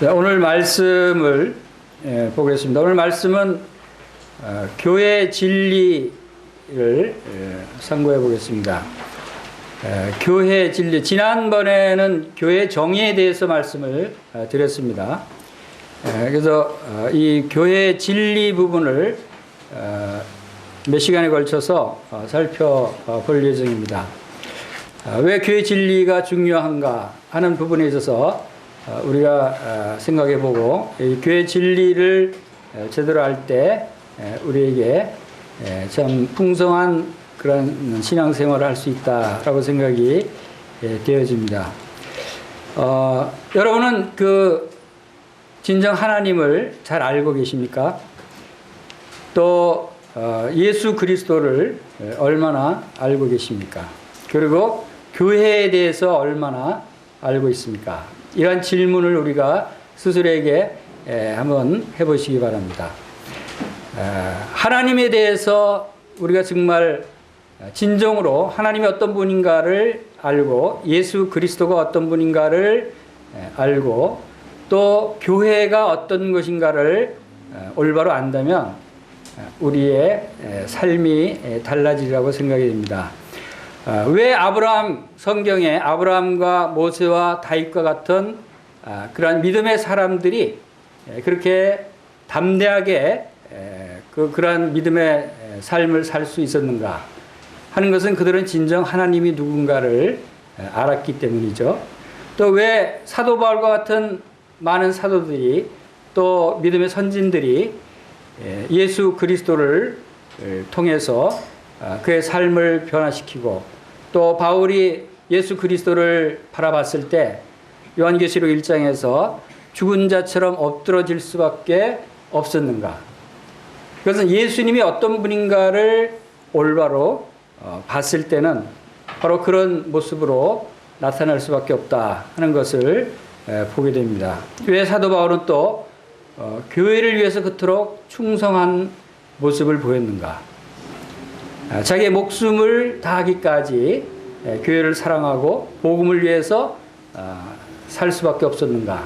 네, 오늘 말씀을 보겠습니다. 오늘 말씀은 교회 진리를 상고해 보겠습니다. 교회 진리. 지난번에는 교회 정의에 대해서 말씀을 드렸습니다. 그래서 이 교회 진리 부분을 몇 시간에 걸쳐서 살펴볼 예정입니다. 왜 교회 진리가 중요한가 하는 부분에 있어서 우리가 생각해 보고 이 교회 진리를 제대로 할 때 우리에게 참 풍성한 그런 신앙생활을 할 수 있다라고 생각이 되어집니다. 여러분은 그 진정 하나님을 잘 알고 계십니까? 또 예수 그리스도를 얼마나 알고 계십니까? 그리고 교회에 대해서 얼마나 알고 있습니까? 이러한 질문을 우리가 스스로에게 한번 해보시기 바랍니다. 하나님에 대해서 우리가 정말 진정으로 하나님이 어떤 분인가를 알고 예수 그리스도가 어떤 분인가를 알고 또 교회가 어떤 것인가를 올바로 안다면 우리의 삶이 달라지리라고 생각이 됩니다. 왜 성경에 아브라함과 모세와 다윗과 같은 그러한 믿음의 사람들이 그렇게 담대하게 그러한 믿음의 삶을 살 수 있었는가 하는 것은 그들은 진정 하나님이 누군가를 알았기 때문이죠. 또 왜 사도 바울과 같은 많은 사도들이 또 믿음의 선진들이 예수 그리스도를 통해서 그의 삶을 변화시키고 또 바울이 예수 그리스도를 바라봤을 때 요한계시록 1장에서 죽은 자처럼 엎드러질 수밖에 없었는가? 그것은 예수님이 어떤 분인가를 올바로 봤을 때는 바로 그런 모습으로 나타날 수밖에 없다 하는 것을 보게 됩니다. 왜 사도 바울은 또 교회를 위해서 그토록 충성한 모습을 보였는가? 자기의 목숨을 다하기까지 교회를 사랑하고 복음을 위해서 살 수밖에 없었는가?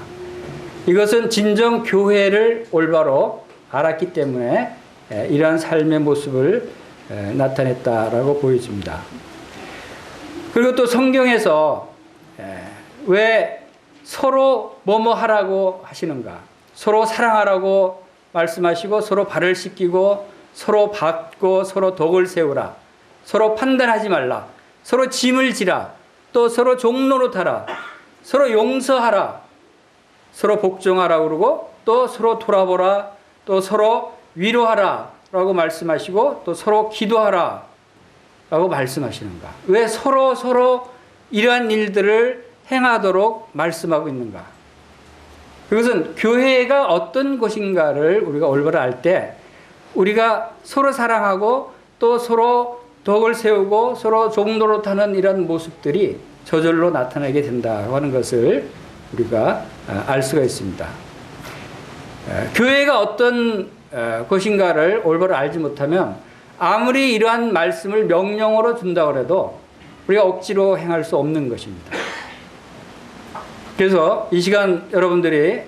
이것은 진정 교회를 올바로 알았기 때문에 이러한 삶의 모습을 나타냈다라고 보여집니다. 그리고 또 성경에서 왜 서로 뭐뭐 하라고 하시는가? 서로 사랑하라고 말씀하시고 서로 발을 씻기고 서로 받고 서로 덕을 세우라. 서로 판단하지 말라. 서로 짐을 지라. 또 서로 종노릇하라. 서로 용서하라. 서로 복종하라 그러고 또 서로 돌아보라. 또 서로 위로하라 라고 말씀하시고 또 서로 기도하라 라고 말씀하시는가? 왜 서로 이러한 일들을 행하도록 말씀하고 있는가? 그것은 교회가 어떤 것인가를 우리가 올바로 알 때 우리가 서로 사랑하고 또 서로 덕을 세우고 서로 종노릇하는 이런 모습들이 저절로 나타나게 된다고 하는 것을 우리가 알 수가 있습니다. 교회가 어떤 것인가를 올바로 알지 못하면 아무리 이러한 말씀을 명령으로 준다고 해도 우리가 억지로 행할 수 없는 것입니다. 그래서 이 시간 여러분들이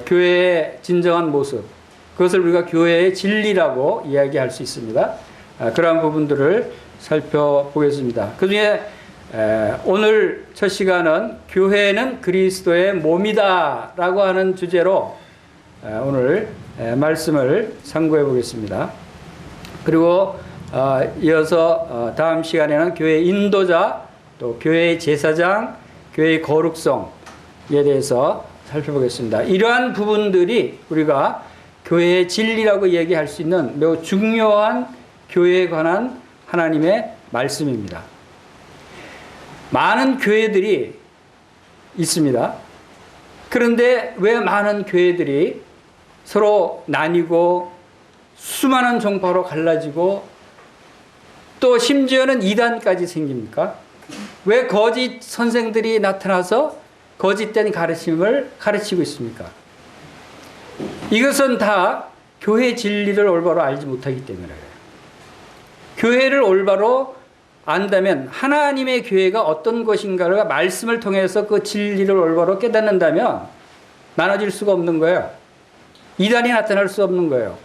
교회의 진정한 모습, 그것을 우리가 교회의 진리라고 이야기할 수 있습니다. 그러한 부분들을 살펴보겠습니다. 그 중에 오늘 첫 시간은 교회는 그리스도의 몸이다 라고 하는 주제로 오늘 말씀을 상고해 보겠습니다. 그리고 이어서 다음 시간에는 교회의 인도자, 또 교회의 제사장, 교회의 거룩성에 대해서 살펴보겠습니다. 이러한 부분들이 우리가 교회의 진리라고 얘기할 수 있는 매우 중요한 교회에 관한 하나님의 말씀입니다. 많은 교회들이 있습니다. 그런데 왜 많은 교회들이 서로 나뉘고 수많은 종파로 갈라지고 또 심지어는 이단까지 생깁니까? 왜 거짓 선생들이 나타나서 거짓된 가르침을 가르치고 있습니까? 이것은 다 교회 진리를 올바로 알지 못하기 때문에 그래요. 교회를 올바로 안다면 하나님의 교회가 어떤 것인가를 말씀을 통해서 그 진리를 올바로 깨닫는다면 나눠질 수가 없는 거예요. 이단이 나타날 수 없는 거예요.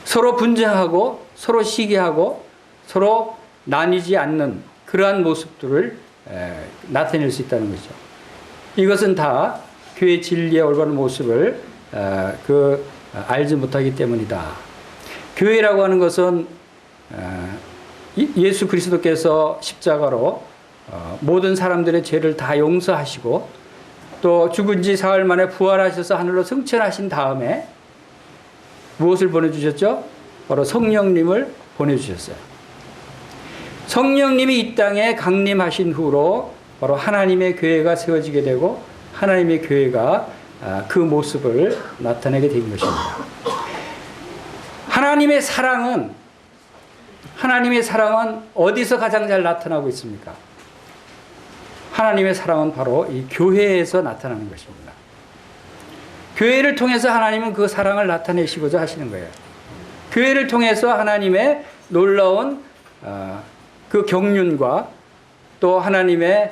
서로 분쟁하고 서로 시기하고 서로 나뉘지 않는 그러한 모습들을 나타낼 수 있다는 거죠. 이것은 다 교회 진리의 올바른 모습을 알지 못하기 때문이다. 교회라고 하는 것은 예수 그리스도께서 십자가로 모든 사람들의 죄를 다 용서하시고 또 죽은 지 사흘 만에 부활하셔서 하늘로 승천하신 다음에 무엇을 보내주셨죠? 바로 성령님을 보내주셨어요. 성령님이 이 땅에 강림하신 후로 바로 하나님의 교회가 세워지게 되고 하나님의 교회가 그 모습을 나타내게 된 것입니다. 하나님의 사랑은 어디서 가장 잘 나타나고 있습니까? 하나님의 사랑은 바로 이 교회에서 나타나는 것입니다. 교회를 통해서 하나님은 그 사랑을 나타내시고자 하시는 거예요. 교회를 통해서 하나님의 놀라운 그 경륜과 또 하나님의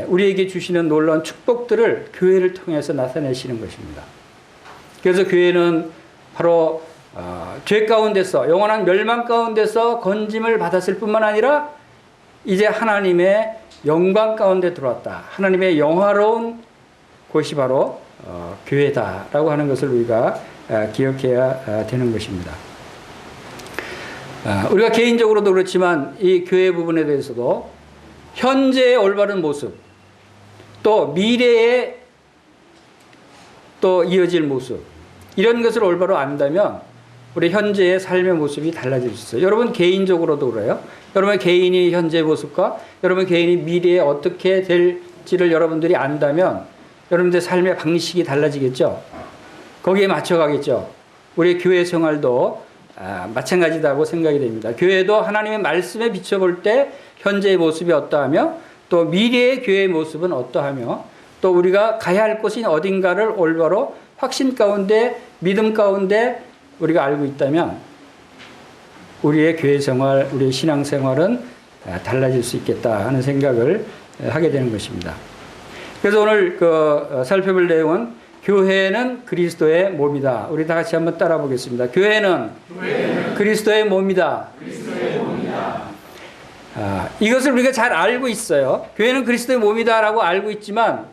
우리에게 주시는 놀라운 축복들을 교회를 통해서 나타내시는 것입니다. 그래서 교회는 바로 죄 가운데서 영원한 멸망 가운데서 건짐을 받았을 뿐만 아니라 이제 하나님의 영광 가운데 들어왔다. 하나님의 영화로운 곳이 바로 교회다라고 하는 것을 우리가 기억해야 되는 것입니다. 우리가 개인적으로도 그렇지만 이 교회 부분에 대해서도 현재의 올바른 모습 또 미래에 또 이어질 모습 이런 것을 올바로 안다면 우리 현재의 삶의 모습이 달라질 수 있어요. 여러분 개인적으로도 그래요. 여러분 개인이 현재의 모습과 여러분 개인이 미래에 어떻게 될지를 여러분들이 안다면 여러분들의 삶의 방식이 달라지겠죠. 거기에 맞춰가겠죠. 우리 교회 생활도 마찬가지다고 생각이 됩니다. 교회도 하나님의 말씀에 비춰볼 때 현재의 모습이 어떠하며 또 미래의 교회의 모습은 어떠하며 또 우리가 가야 할 곳이 어딘가를 올바로 확신 가운데 믿음 가운데 우리가 알고 있다면 우리의 교회 생활, 우리의 신앙 생활은 달라질 수 있겠다 하는 생각을 하게 되는 것입니다. 그래서 오늘 살펴볼 내용은 교회는 그리스도의 몸이다. 우리 다 같이 한번 따라 보겠습니다. 교회는 그리스도의 몸이다. 이것을 우리가 잘 알고 있어요. 교회는 그리스도의 몸이다라고 알고 있지만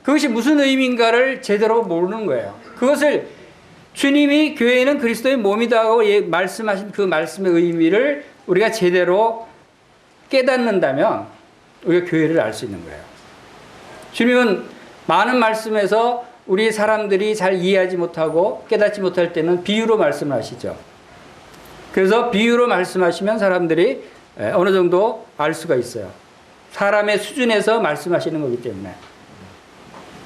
그것이 무슨 의미인가를 제대로 모르는 거예요. 그것을 주님이 교회는 그리스도의 몸이다고 말씀하신 그 말씀의 의미를 우리가 제대로 깨닫는다면 우리가 교회를 알 수 있는 거예요. 주님은 많은 말씀에서 우리 사람들이 잘 이해하지 못하고 깨닫지 못할 때는 비유로 말씀을 하시죠. 그래서 비유로 말씀하시면 사람들이 어느 정도 알 수가 있어요. 사람의 수준에서 말씀하시는 거기 때문에.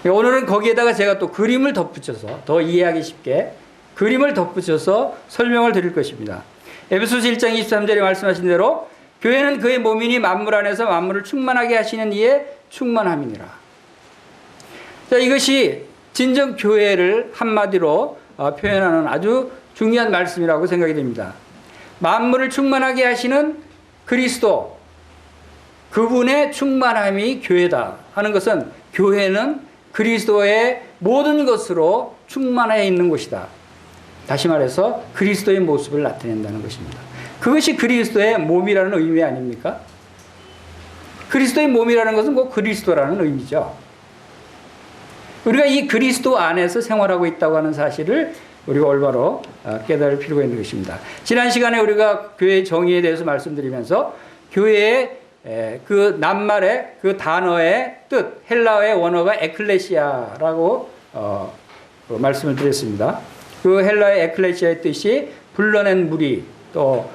오늘은 거기에다가 제가 또 그림을 덧붙여서 더 이해하기 쉽게 그림을 덧붙여서 설명을 드릴 것입니다. 에베소서 1장 23절에 말씀하신 대로 교회는 그의 몸이니 만물 안에서 만물을 충만하게 하시는 이의 충만함이니라. 자, 이것이 진정 교회를 한마디로 표현하는 아주 중요한 말씀이라고 생각이 됩니다. 만물을 충만하게 하시는 그리스도, 그분의 충만함이 교회다 하는 것은 교회는 그리스도의 모든 것으로 충만해 있는 곳이다. 다시 말해서 그리스도의 모습을 나타낸다는 것입니다. 그것이 그리스도의 몸이라는 의미 아닙니까? 그리스도의 몸이라는 것은 곧 그리스도라는 의미죠. 우리가 이 그리스도 안에서 생활하고 있다고 하는 사실을 우리가 올바로 깨달을 필요가 있는 것입니다. 지난 시간에 우리가 교회의 정의에 대해서 말씀드리면서 교회의 그 낱말의 그 단어의 뜻, 헬라어의 원어가 에클레시아라고 말씀을 드렸습니다. 그 헬라의 에클레시아의 뜻이 불러낸 무리, 또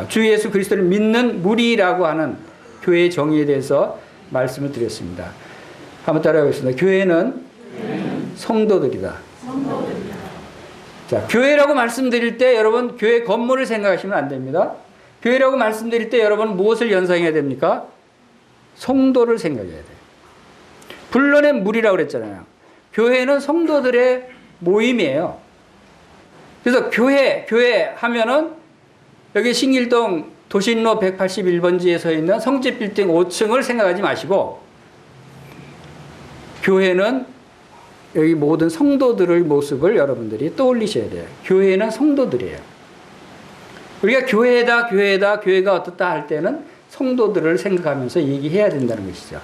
주 예수 그리스도를 믿는 무리라고 하는 교회의 정의에 대해서 말씀을 드렸습니다. 한번 따라해보겠습니다. 교회는 성도들이다. 자, 교회라고 말씀드릴 때 여러분 교회 건물을 생각하시면 안 됩니다. 교회라고 말씀드릴 때 여러분 무엇을 연상해야 됩니까? 성도를 생각해야 돼요. 불러낸 무리라고 그랬잖아요. 교회는 성도들의 모임이에요. 그래서 교회 하면은 여기 신길동 도신로 181번지에 서 있는 성집 빌딩 5층을 생각하지 마시고 교회는 여기 모든 성도들의 모습을 여러분들이 떠올리셔야 돼요. 교회는 성도들이에요. 우리가 교회다, 교회가 어떻다 할 때는 성도들을 생각하면서 얘기해야 된다는 것이죠.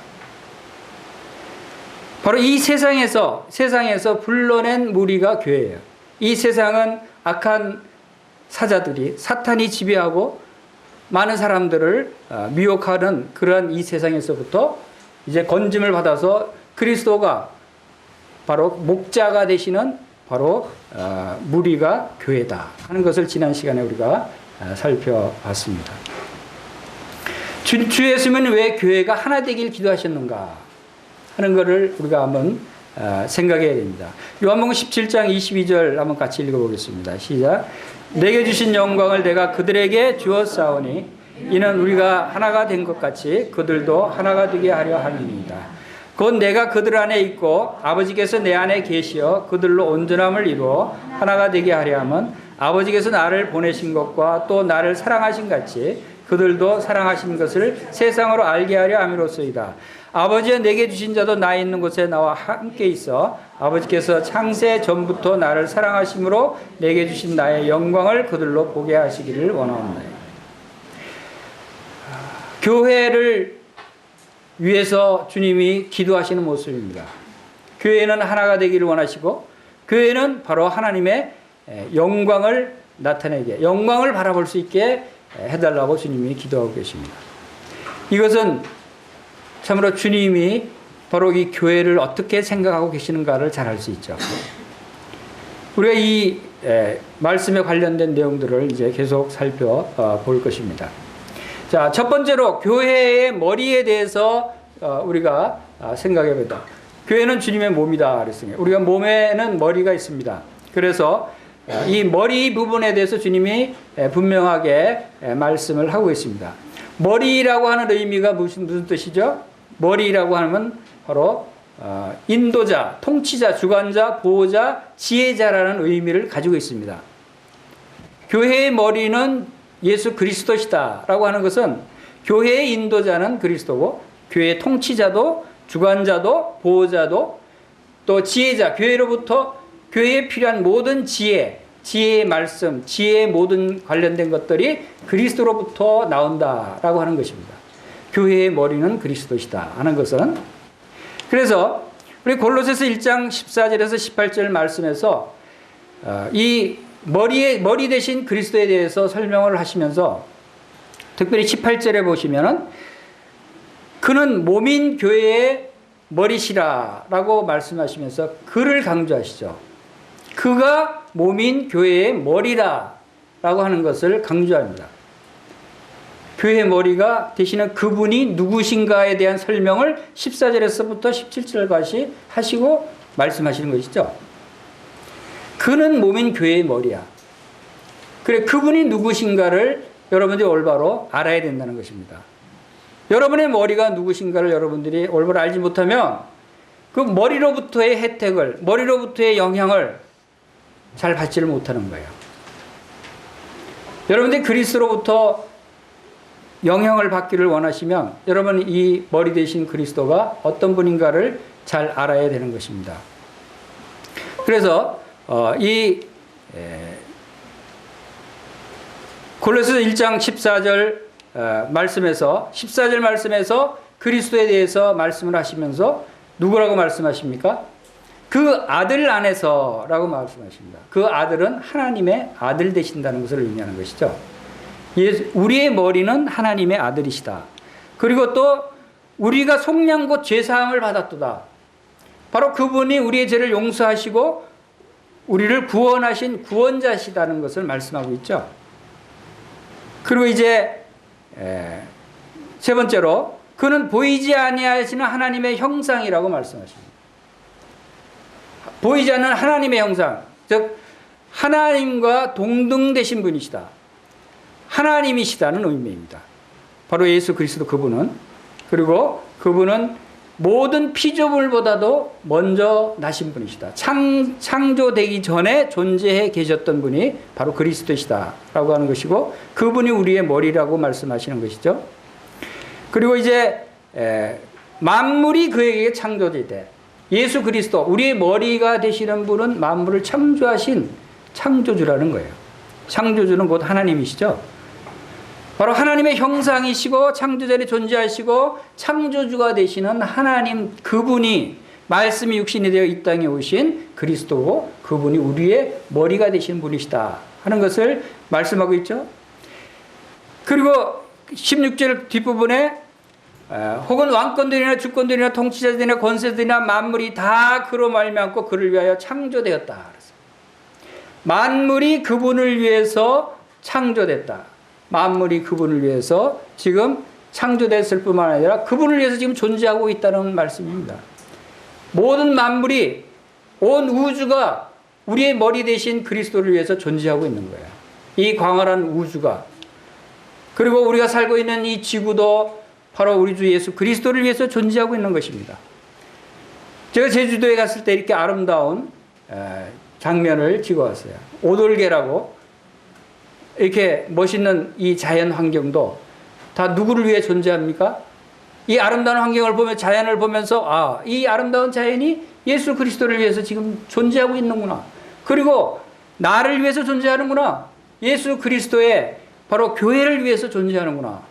바로 이 세상에서 불러낸 무리가 교회예요. 이 세상은 악한 사자들이, 사탄이 지배하고 많은 사람들을 미혹하는 그러한 이 세상에서부터 이제 건짐을 받아서 그리스도가 바로 목자가 되시는 바로 무리가 교회다 하는 것을 지난 시간에 우리가 살펴봤습니다. 주 예수님은 왜 교회가 하나 되길 기도하셨는가 하는 것을 우리가 한번 생각해야 됩니다. 요한복음 17장 22절 한번 같이 읽어보겠습니다. 시작. 내게 주신 영광을 내가 그들에게 주었사오니 이는 우리가 하나가 된 것 같이 그들도 하나가 되게 하려 함이니이다. 곧 내가 그들 안에 있고 아버지께서 내 안에 계시어 그들로 온전함을 이루어 하나가 되게 하려 함은 아버지께서 나를 보내신 것과 또 나를 사랑하신 같이 그들도 사랑하신 것을 세상으로 알게 하려 함이로소이다. 아버지가 내게 주신 자도 나 있는 곳에 나와 함께 있어 아버지께서 창세 전부터 나를 사랑하심으로 내게 주신 나의 영광을 그들로 보게 하시기를 원하옵나이다. 교회를 위해서 주님이 기도하시는 모습입니다. 교회는 하나가 되기를 원하시고 교회는 바로 하나님의 영광을 나타내게, 영광을 바라볼 수 있게 해달라고 주님이 기도하고 계십니다. 이것은 참으로 주님이 바로 이 교회를 어떻게 생각하고 계시는가를 잘 알 수 있죠. 우리가 이 말씀에 관련된 내용들을 이제 계속 살펴볼 것입니다. 자, 첫 번째로 교회의 머리에 대해서 우리가 생각해 보자. 교회는 주님의 몸이다 그랬습니다. 우리가 몸에는 머리가 있습니다. 그래서 이 머리 부분에 대해서 주님이 분명하게 말씀을 하고 있습니다. 머리라고 하는 의미가 무슨 뜻이죠? 머리라고 하면 바로 인도자, 통치자, 주관자, 보호자, 지혜자라는 의미를 가지고 있습니다. 교회의 머리는 예수 그리스도시다 라고 하는 것은 교회의 인도자는 그리스도고 교회의 통치자도 주관자도 보호자도 또 지혜자, 교회로부터 교회에 필요한 모든 지혜의 말씀, 지혜의 모든 관련된 것들이 그리스도로부터 나온다라고 하는 것입니다. 교회의 머리는 그리스도시다 하는 것은, 그래서 우리 골로새서 1장 14절에서 18절 말씀에서 이 머리 대신 그리스도에 대해서 설명을 하시면서 특별히 18절에 보시면은 그는 몸인 교회의 머리시라라고 말씀하시면서 그를 강조하시죠. 그가 몸인 교회의 머리라라고 하는 것을 강조합니다. 교회의 머리가 되시는 그분이 누구신가에 대한 설명을 14절에서부터 17절까지 하시고 말씀하시는 것이죠. 그는 몸인 교회의 머리야. 그래, 그분이 누구신가를 여러분들이 올바로 알아야 된다는 것입니다. 여러분의 머리가 누구신가를 여러분들이 올바로 알지 못하면 그 머리로부터의 혜택을, 머리로부터의 영향을 잘 받지를 못하는 거예요. 여러분들이 그리스도로부터 영향을 받기를 원하시면 여러분 이 머리 되신 그리스도가 어떤 분인가를 잘 알아야 되는 것입니다. 그래서 이 골로새서 1장 14절 말씀에서 14절 말씀에서 그리스도에 대해서 말씀을 하시면서 누구라고 말씀하십니까? 그 아들 안에서라고 말씀하십니다. 그 아들은 하나님의 아들 되신다는 것을 의미하는 것이죠. 우리의 머리는 하나님의 아들이시다. 그리고 또 우리가 속량 곧 죄사함을 받았도다. 바로 그분이 우리의 죄를 용서하시고 우리를 구원하신 구원자시다는 것을 말씀하고 있죠. 그리고 이제 세 번째로 그는 보이지 아니하시는 하나님의 형상이라고 말씀하십니다. 보이지 않는 하나님의 형상, 즉 하나님과 동등되신 분이시다. 하나님이시다는 의미입니다. 바로 예수 그리스도 그분은, 그리고 그분은 모든 피조물보다도 먼저 나신 분이시다. 창조되기 전에 존재해 계셨던 분이 바로 그리스도시다라고 하는 것이고 그분이 우리의 머리라고 말씀하시는 것이죠. 그리고 이제 만물이 그에게 창조되되 예수 그리스도, 우리의 머리가 되시는 분은 만물을 창조하신 창조주라는 거예요. 창조주는 곧 하나님이시죠. 바로 하나님의 형상이시고 창조자리 존재하시고 창조주가 되시는 하나님, 그분이 말씀이 육신이 되어 이 땅에 오신 그리스도고, 그분이 우리의 머리가 되신 분이시다 하는 것을 말씀하고 있죠. 그리고 16절 뒷부분에 혹은 왕권들이나 주권들이나 통치자들이나 권세들이나 만물이 다 그로 말미암고 그를 위하여 창조되었다. 만물이 그분을 위해서 창조됐다. 만물이 그분을 위해서 지금 창조됐을 뿐만 아니라 그분을 위해서 지금 존재하고 있다는 말씀입니다. 모든 만물이, 온 우주가 우리의 머리 대신 그리스도를 위해서 존재하고 있는 거예요. 이 광활한 우주가. 그리고 우리가 살고 있는 이 지구도 바로 우리 주 예수 그리스도를 위해서 존재하고 있는 것입니다. 제가 제주도에 갔을 때 이렇게 아름다운 장면을 찍어왔어요. 오돌개라고 이렇게 멋있는 이 자연 환경도 다 누구를 위해 존재합니까? 이 아름다운 환경을 보면, 자연을 보면서 이 아름다운 자연이 예수 그리스도를 위해서 지금 존재하고 있는구나. 그리고 나를 위해서 존재하는구나. 예수 그리스도의 바로 교회를 위해서 존재하는구나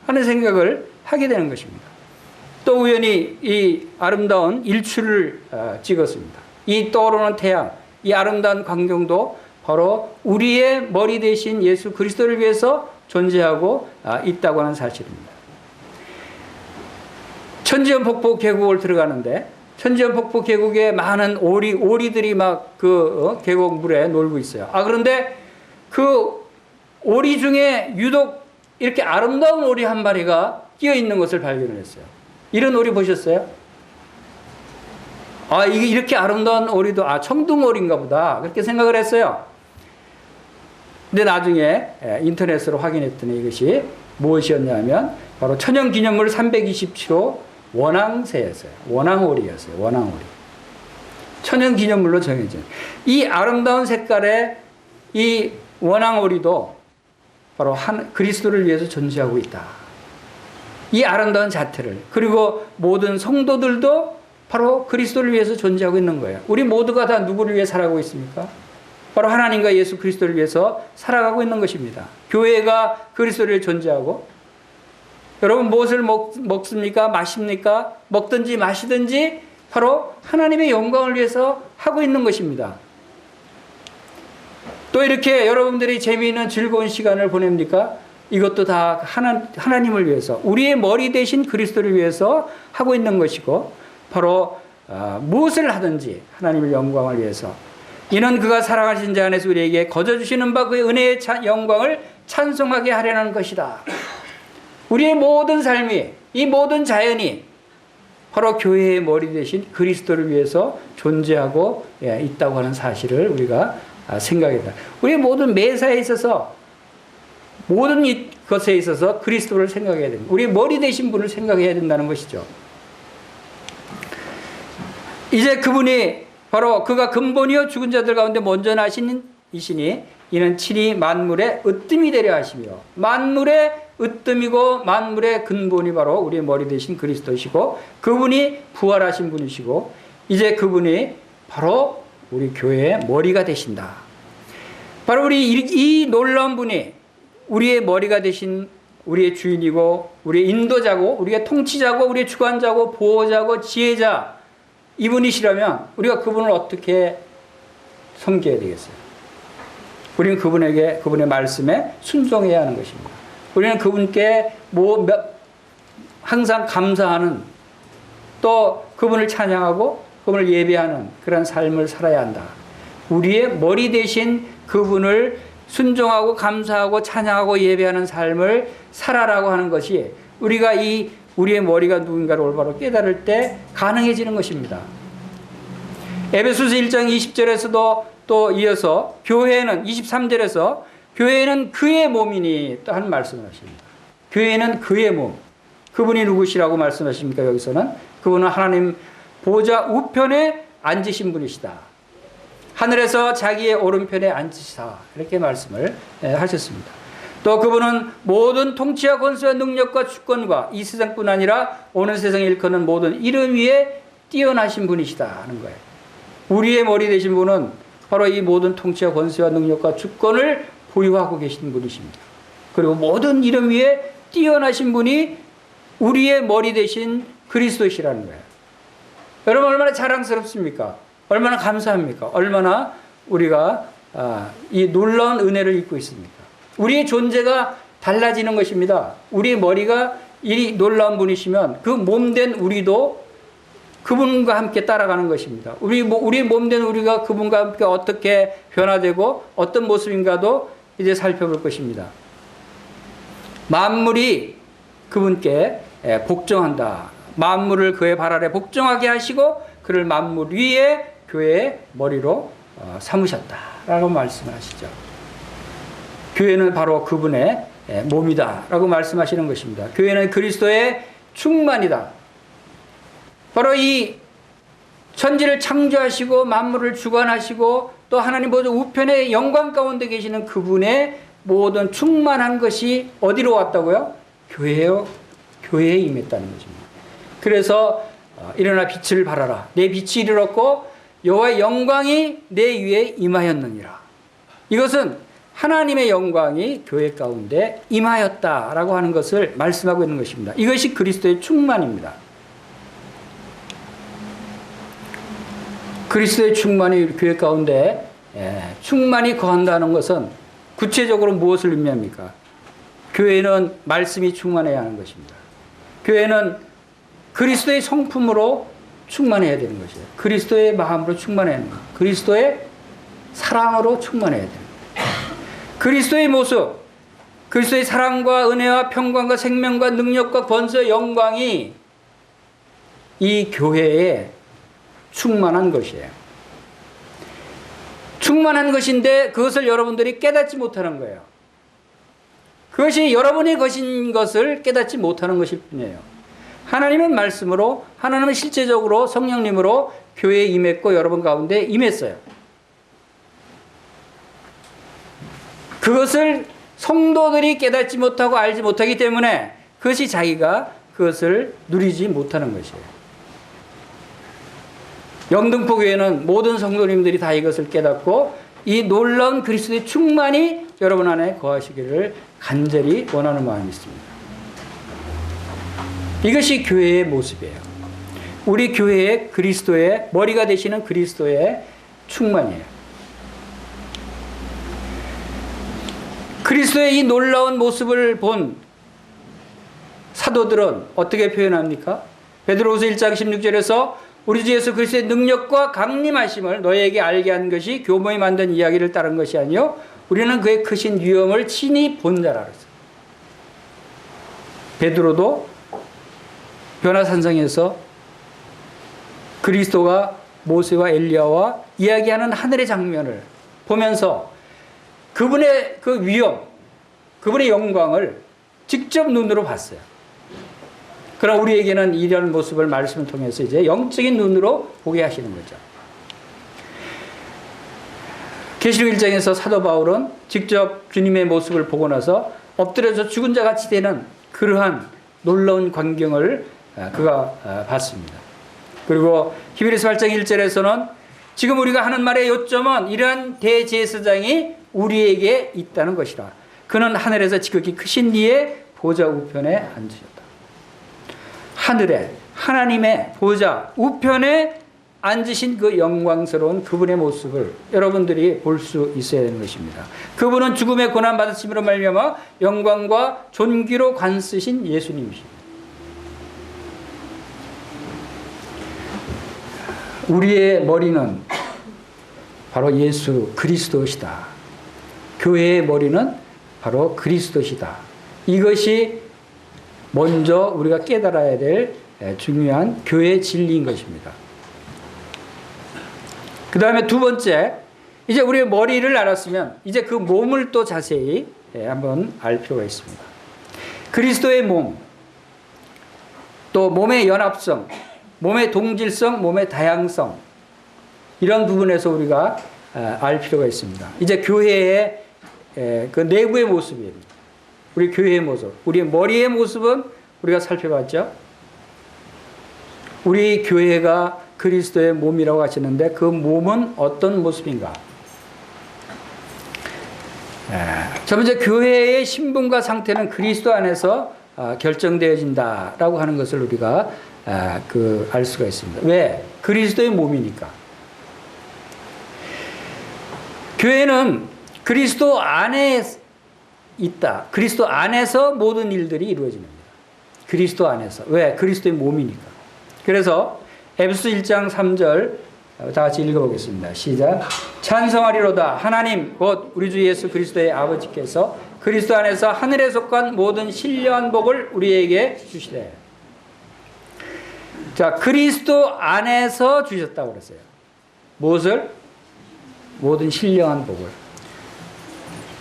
하는 생각을 하게 되는 것입니다. 또 우연히 이 아름다운 일출을 찍었습니다. 이 떠오르는 태양, 이 아름다운 광경도 바로 우리의 머리 대신 예수 그리스도를 위해서 존재하고 있다고 하는 사실입니다. 천지연 폭포 계곡을 들어가는데, 천지연 폭포 계곡에 많은 오리들이 막 계곡 물에 놀고 있어요. 그런데 그 오리 중에 유독 이렇게 아름다운 오리 한 마리가 끼어 있는 것을 발견을 했어요. 이런 오리 보셨어요? 이게 이렇게 아름다운 오리도 청둥오리인가 보다 그렇게 생각을 했어요. 근데 나중에 인터넷으로 확인했더니 이것이 무엇이었냐면 바로 천연기념물 327호 원앙새였어요. 원앙오리였어요. 원앙오리. 천연기념물로 정해진 이 아름다운 색깔의 이 원앙오리도 바로 그리스도를 위해서 존재하고 있다. 이 아름다운 자태를, 그리고 모든 성도들도 바로 그리스도를 위해서 존재하고 있는 거예요. 우리 모두가 다 누구를 위해 살아가고 있습니까? 바로 하나님과 예수 그리스도를 위해서 살아가고 있는 것입니다. 교회가 그리스도를 위해 존재하고, 여러분 무엇을 먹습니까? 마십니까? 먹든지 마시든지 바로 하나님의 영광을 위해서 하고 있는 것입니다. 또 이렇게 여러분들이 재미있는 즐거운 시간을 보냅니까? 이것도 다 하나님을 위해서, 우리의 머리 대신 그리스도를 위해서 하고 있는 것이고, 바로 무엇을 하든지 하나님의 영광을 위해서, 이는 그가 사랑하신 자 안에서 우리에게 거저주시는 바 그의 은혜의 영광을 찬송하게 하려는 것이다. 우리의 모든 삶이, 이 모든 자연이 바로 교회의 머리 대신 그리스도를 위해서 존재하고 있다고 하는 사실을 우리가 생각해야 된다. 우리의 모든 매사에 있어서, 모든 것에 있어서 그리스도를 생각해야 됩니다. 우리의 머리 대신 분을 생각해야 된다는 것이죠. 이제 그분이 바로 그가 근본이요 죽은 자들 가운데 먼저 나신 이시니 이는 친히 만물의 으뜸이 되려 하시며, 만물의 으뜸이고 만물의 근본이 바로 우리의 머리 되신 그리스도시고, 그분이 부활하신 분이시고, 이제 그분이 바로 우리 교회의 머리가 되신다. 바로 우리 이 놀라운 분이 우리의 머리가 되신 우리의 주인이고, 우리의 인도자고, 우리의 통치자고, 우리의 주관자고, 보호자고, 지혜자, 이분이시라면 우리가 그분을 어떻게 섬겨야 되겠어요? 우리는 그분에게, 그분의 말씀에 순종해야 하는 것입니다. 우리는 그분께 항상 감사하는, 또 그분을 찬양하고 그분을 예배하는 그런 삶을 살아야 한다. 우리의 머리 대신 그분을 순종하고 감사하고 찬양하고 예배하는 삶을 살아라고 하는 것이, 우리가 우리의 머리가 누군가를 올바로 깨달을 때 가능해지는 것입니다. 에베소서 1장 20절에서도 또 이어서 교회는 23절에서 교회는 그의 몸이니 또 한 말씀을 하십니다. 교회는 그의 몸. 그분이 누구시라고 말씀하십니까? 여기서는 그분은 하나님 보좌 우편에 앉으신 분이시다. 하늘에서 자기의 오른편에 앉으시다. 이렇게 말씀을 하셨습니다. 또 그분은 모든 통치와 권세와 능력과 주권과 이 세상뿐 아니라 오는 세상에 일컫는 모든 이름 위에 뛰어나신 분이시다 하는 거예요. 우리의 머리 되신 분은 바로 이 모든 통치와 권세와 능력과 주권을 보유하고 계신 분이십니다. 그리고 모든 이름 위에 뛰어나신 분이 우리의 머리 되신 그리스도시라는 거예요. 여러분 얼마나 자랑스럽습니까? 얼마나 감사합니까? 얼마나 우리가 이 놀라운 은혜를 입고 있습니까? 우리의 존재가 달라지는 것입니다. 우리의 머리가 이 놀라운 분이시면 그 몸된 우리도 그분과 함께 따라가는 것입니다. 우리 몸된 우리가 그분과 함께 어떻게 변화되고 어떤 모습인가도 이제 살펴볼 것입니다. 만물이 그분께 복종한다. 만물을 그의 발 아래 복종하게 하시고 그를 만물 위에 교회의 머리로 삼으셨다라고 말씀하시죠. 교회는 바로 그분의 몸이다라고 말씀하시는 것입니다. 교회는 그리스도의 충만이다. 바로 이 천지를 창조하시고 만물을 주관하시고 또 하나님 모두 우편의 영광 가운데 계시는 그분의 모든 충만한 것이 어디로 왔다고요? 교회에 임했다는 것입니다. 그래서 일어나 빛을 발하라. 내 빛이 이르렀고 여호와의 영광이 내 위에 임하였느니라. 이것은 하나님의 영광이 교회 가운데 임하였다라고 하는 것을 말씀하고 있는 것입니다. 이것이 그리스도의 충만입니다. 그리스도의 충만이 교회 가운데 충만히 거한다는 것은 구체적으로 무엇을 의미합니까? 교회는 말씀이 충만해야 하는 것입니다. 교회는 그리스도의 성품으로 충만해야 되는 것이에요. 그리스도의 마음으로 충만해야 하는 거예요. 그리스도의 사랑으로 충만해야 돼요. 그리스도의 모습, 그리스도의 사랑과 은혜와 평강과 생명과 능력과 권세와 영광이 이 교회에 충만한 것이에요. 충만한 것인데 그것을 여러분들이 깨닫지 못하는 거예요. 그것이 여러분의 것인 것을 깨닫지 못하는 것일 뿐이에요. 하나님은 말씀으로, 하나님은 실제적으로 성령님으로 교회에 임했고 여러분 가운데 임했어요. 그것을 성도들이 깨닫지 못하고 알지 못하기 때문에 그것이 자기가 그것을 누리지 못하는 것이에요. 영등포 교회는 모든 성도님들이 다 이것을 깨닫고 이 놀라운 그리스도의 충만이 여러분 안에 거하시기를 간절히 원하는 마음이 있습니다. 이것이 교회의 모습이에요. 우리 교회의 그리스도의 머리가 되시는 그리스도의 충만이에요. 그리스도의 이 놀라운 모습을 본 사도들은 어떻게 표현합니까? 베드로후서 1장 16절에서 우리 주 예수 그리스도의 능력과 강림하심을 너희에게 알게 한 것이 교모에 만든 이야기를 따른 것이 아니요 우리는 그의 크신 위엄을 친히 본 자라 그랬어요. 베드로도 변화산성에서 그리스도가 모세와 엘리야와 이야기하는 하늘의 장면을 보면서 그분의 그 위엄, 그분의 영광을 직접 눈으로 봤어요. 그러나 우리에게는 이런 모습을 말씀을 통해서 이제 영적인 눈으로 보게 하시는 거죠. 계시록 1장에서 사도 바울은 직접 주님의 모습을 보고 나서 엎드려서 죽은 자 같이 되는 그러한 놀라운 광경을 그가 봤습니다. 그리고 히브리서 8장 1절에서는 지금 우리가 하는 말의 요점은 이러한 대제사장이 우리에게 있다는 것이라. 그는 하늘에서 지극히 크신 이의 보좌 우편에 앉으셨다. 하늘에 하나님의 보좌 우편에 앉으신 그 영광스러운 그분의 모습을 여러분들이 볼 수 있어야 되는 것입니다. 그분은 죽음의 고난 받으심으로 말미암아 영광과 존귀로 관쓰신 예수님이십니다. 우리의 머리는 바로 예수 그리스도시다. 교회의 머리는 바로 그리스도시다. 이것이 먼저 우리가 깨달아야 될 중요한 교회의 진리인 것입니다. 그 다음에 두 번째, 이제 우리의 머리를 알았으면 이제 그 몸을 또 자세히 한번 알 필요가 있습니다. 그리스도의 몸, 또 몸의 연합성, 몸의 동질성, 몸의 다양성, 이런 부분에서 우리가 알 필요가 있습니다. 이제 교회의 그 내부의 모습입니다. 우리 교회의 모습, 우리 머리의 모습은 우리가 살펴봤죠. 우리 교회가 그리스도의 몸이라고 하시는데 그 몸은 어떤 모습인가? 첫 번째, 교회의 신분과 상태는 그리스도 안에서 결정되어진다라고 하는 것을 우리가 알 수가 있습니다. 왜? 그리스도의 몸이니까. 교회는 그리스도 안에 있다. 그리스도 안에서 모든 일들이 이루어집니다. 그리스도 안에서. 왜? 그리스도의 몸이니까. 그래서 에베소 1장 3절 다 같이 읽어보겠습니다. 시작. 찬송하리로다. 하나님 곧 우리 주 예수 그리스도의 아버지께서 그리스도 안에서 하늘에 속한 모든 신령한 복을 우리에게 주시되. 자, 그리스도 안에서 주셨다고 그랬어요. 무엇을? 모든 신령한 복을.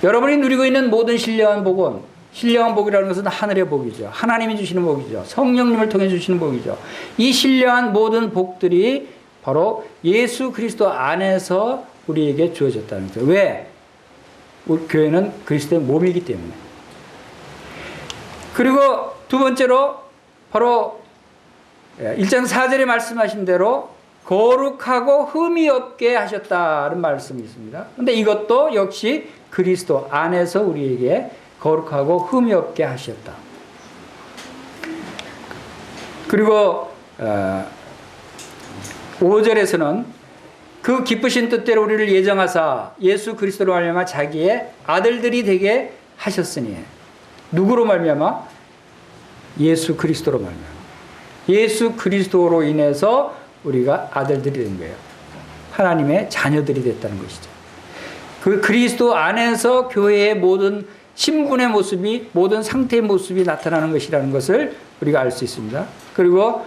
여러분이 누리고 있는 모든 신령한 복은, 신령한 복이라는 것은 하늘의 복이죠. 하나님이 주시는 복이죠. 성령님을 통해 주시는 복이죠. 이 신령한 모든 복들이 바로 예수 그리스도 안에서 우리에게 주어졌다는 거죠. 왜? 우리 교회는 그리스도의 몸이기 때문에. 그리고 두 번째로 바로 1장 4절에 말씀하신 대로 거룩하고 흠이 없게 하셨다는 말씀이 있습니다. 그런데 이것도 역시 그리스도 안에서 우리에게 거룩하고 흠이 없게 하셨다. 그리고 5절에서는 그 기쁘신 뜻대로 우리를 예정하사 예수 그리스도로 말미암아 자기의 아들들이 되게 하셨으니. 누구로 말미암아? 예수 그리스도로 말미암아. 예수 그리스도로 인해서 우리가 아들들이 된 거예요. 하나님의 자녀들이 됐다는 것이죠. 그 그리스도 안에서 교회의 모든 신분의 모습이, 모든 상태의 모습이 나타나는 것이라는 것을 우리가 알 수 있습니다. 그리고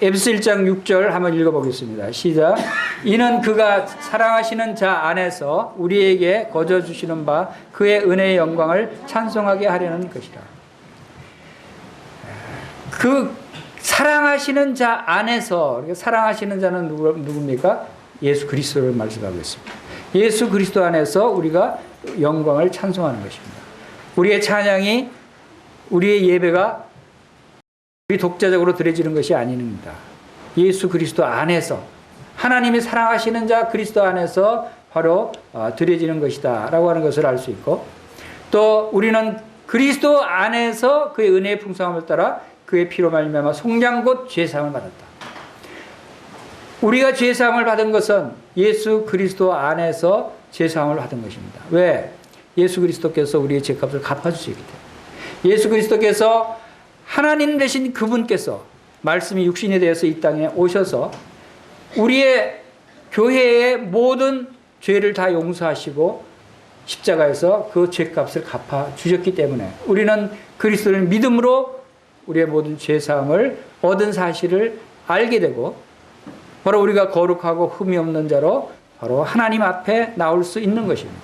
에베소 1장 6절 한번 읽어보겠습니다. 시작. 이는 그가 사랑하시는 자 안에서 우리에게 거저 주시는 바 그의 은혜의 영광을 찬송하게 하려는 것이라. 그 사랑하시는 자 안에서, 사랑하시는 자는 누굽니까? 예수 그리스도를 말씀하고 있습니다. 예수 그리스도 안에서 우리가 영광을 찬송하는 것입니다. 우리의 찬양이, 우리의 예배가 우리 독자적으로 드려지는 것이 아닙니다. 예수 그리스도 안에서, 하나님이 사랑하시는 자 그리스도 안에서 바로 드려지는 것이다 라고 하는 것을 알 수 있고, 또 우리는 그리스도 안에서 그의 은혜의 풍성함을 따라 그의 피로 말미암아 속량 곧 죄사함을 받았다. 우리가 죄사함을 받은 것은 예수 그리스도 안에서 죄사함을 받은 것입니다. 왜? 예수 그리스도께서 우리의 죄값을 갚아주시기 때문에. 예수 그리스도께서 하나님 되신 그분께서 말씀이 육신이 되어서 이 땅에 오셔서 우리의 교회의 모든 죄를 다 용서하시고 십자가에서 그 죄값을 갚아주셨기 때문에 우리는 그리스도를 믿음으로 우리의 모든 죄사함을 얻은 사실을 알게 되고, 바로 우리가 거룩하고 흠이 없는 자로 바로 하나님 앞에 나올 수 있는 것입니다.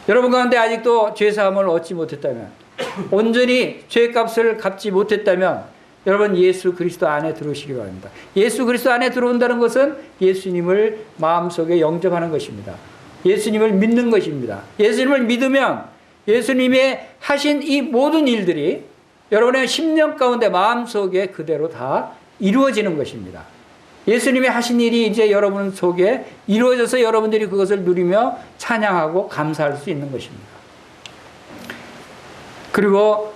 여러분 가운데 아직도 죄사함을 얻지 못했다면, 온전히 죄값을 갚지 못했다면 여러분 예수 그리스도 안에 들어오시기 바랍니다. 예수 그리스도 안에 들어온다는 것은 예수님을 마음속에 영접하는 것입니다. 예수님을 믿는 것입니다. 예수님을 믿으면 예수님의 하신 이 모든 일들이 여러분의 심령 가운데 마음속에 그대로 다 이루어지는 것입니다. 예수님이 하신 일이 이제 여러분 속에 이루어져서 여러분들이 그것을 누리며 찬양하고 감사할 수 있는 것입니다. 그리고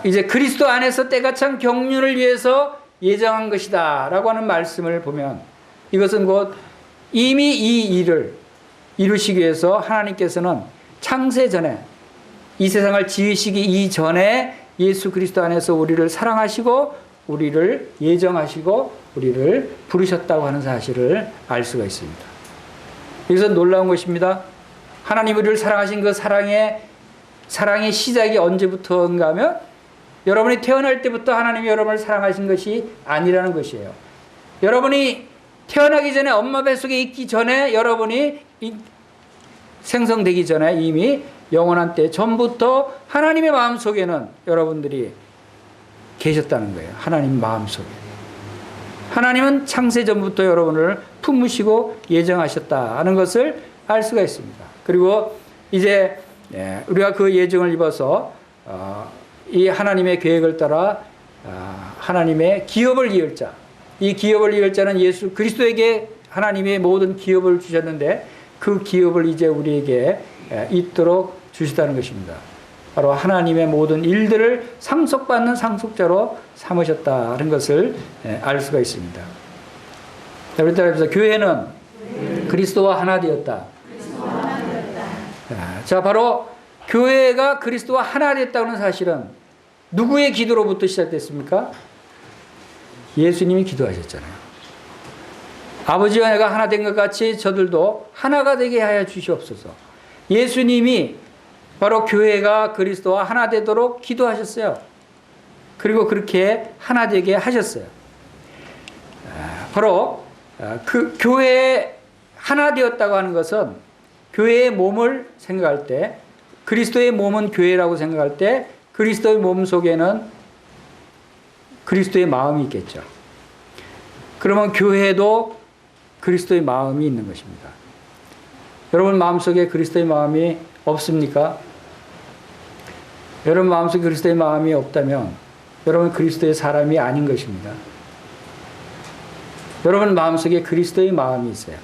이제 그리스도 안에서 때가 찬 경륜을 위해서 예정한 것이다 라고 하는 말씀을 보면, 이것은 곧 이미 이 일을 이루시기 위해서 하나님께서는 창세 전에, 이 세상을 지으시기 이전에 예수 그리스도 안에서 우리를 사랑하시고 우리를 예정하시고 우리를 부르셨다고 하는 사실을 알 수가 있습니다. 여기서 놀라운 것입니다. 하나님 우리를 사랑하신 그 사랑의 시작이 언제부터인가 하면, 여러분이 태어날 때부터 하나님이 여러분을 사랑하신 것이 아니라는 것이에요. 여러분이 태어나기 전에, 엄마 뱃속에 있기 전에, 여러분이 생성되기 전에 이미 영원한 때 전부터 하나님의 마음속에는 여러분들이 계셨다는 거예요. 하나님 마음속에. 하나님은 창세 전부터 여러분을 품으시고 예정하셨다는 것을 알 수가 있습니다. 그리고 이제 우리가 그 예정을 입어서 이 하나님의 계획을 따라 하나님의 기업을 이을 자, 이 기업을 이을 자는 예수 그리스도에게 하나님의 모든 기업을 주셨는데 그 기업을 이제 우리에게 있도록 주시다는 것입니다. 바로 하나님의 모든 일들을 상속받는 상속자로 삼으셨다는 것을 알 수가 있습니다. 우리 따라서 교회는 그리스도와 하나 되었다. 자, 바로 교회가 그리스도와 하나 되었다는 사실은 누구의 기도로부터 시작됐습니까? 예수님이 기도하셨잖아요. 아버지와 내가 하나 된 것 같이 저들도 하나가 되게 하여 주시옵소서. 예수님이 바로 교회가 그리스도와 하나 되도록 기도하셨어요. 그리고 그렇게 하나 되게 하셨어요. 바로 그 교회에 하나 되었다고 하는 것은 교회의 몸을 생각할 때, 그리스도의 몸은 교회라고 생각할 때 그리스도의 몸 속에는 그리스도의 마음이 있겠죠. 그러면 교회도 그리스도의 마음이 있는 것입니다. 여러분 마음속에 그리스도의 마음이 없습니까? 여러분 마음속에 그리스도의 마음이 없다면 여러분 그리스도의 사람이 아닌 것입니다. 여러분 마음속에 그리스도의 마음이 있어요.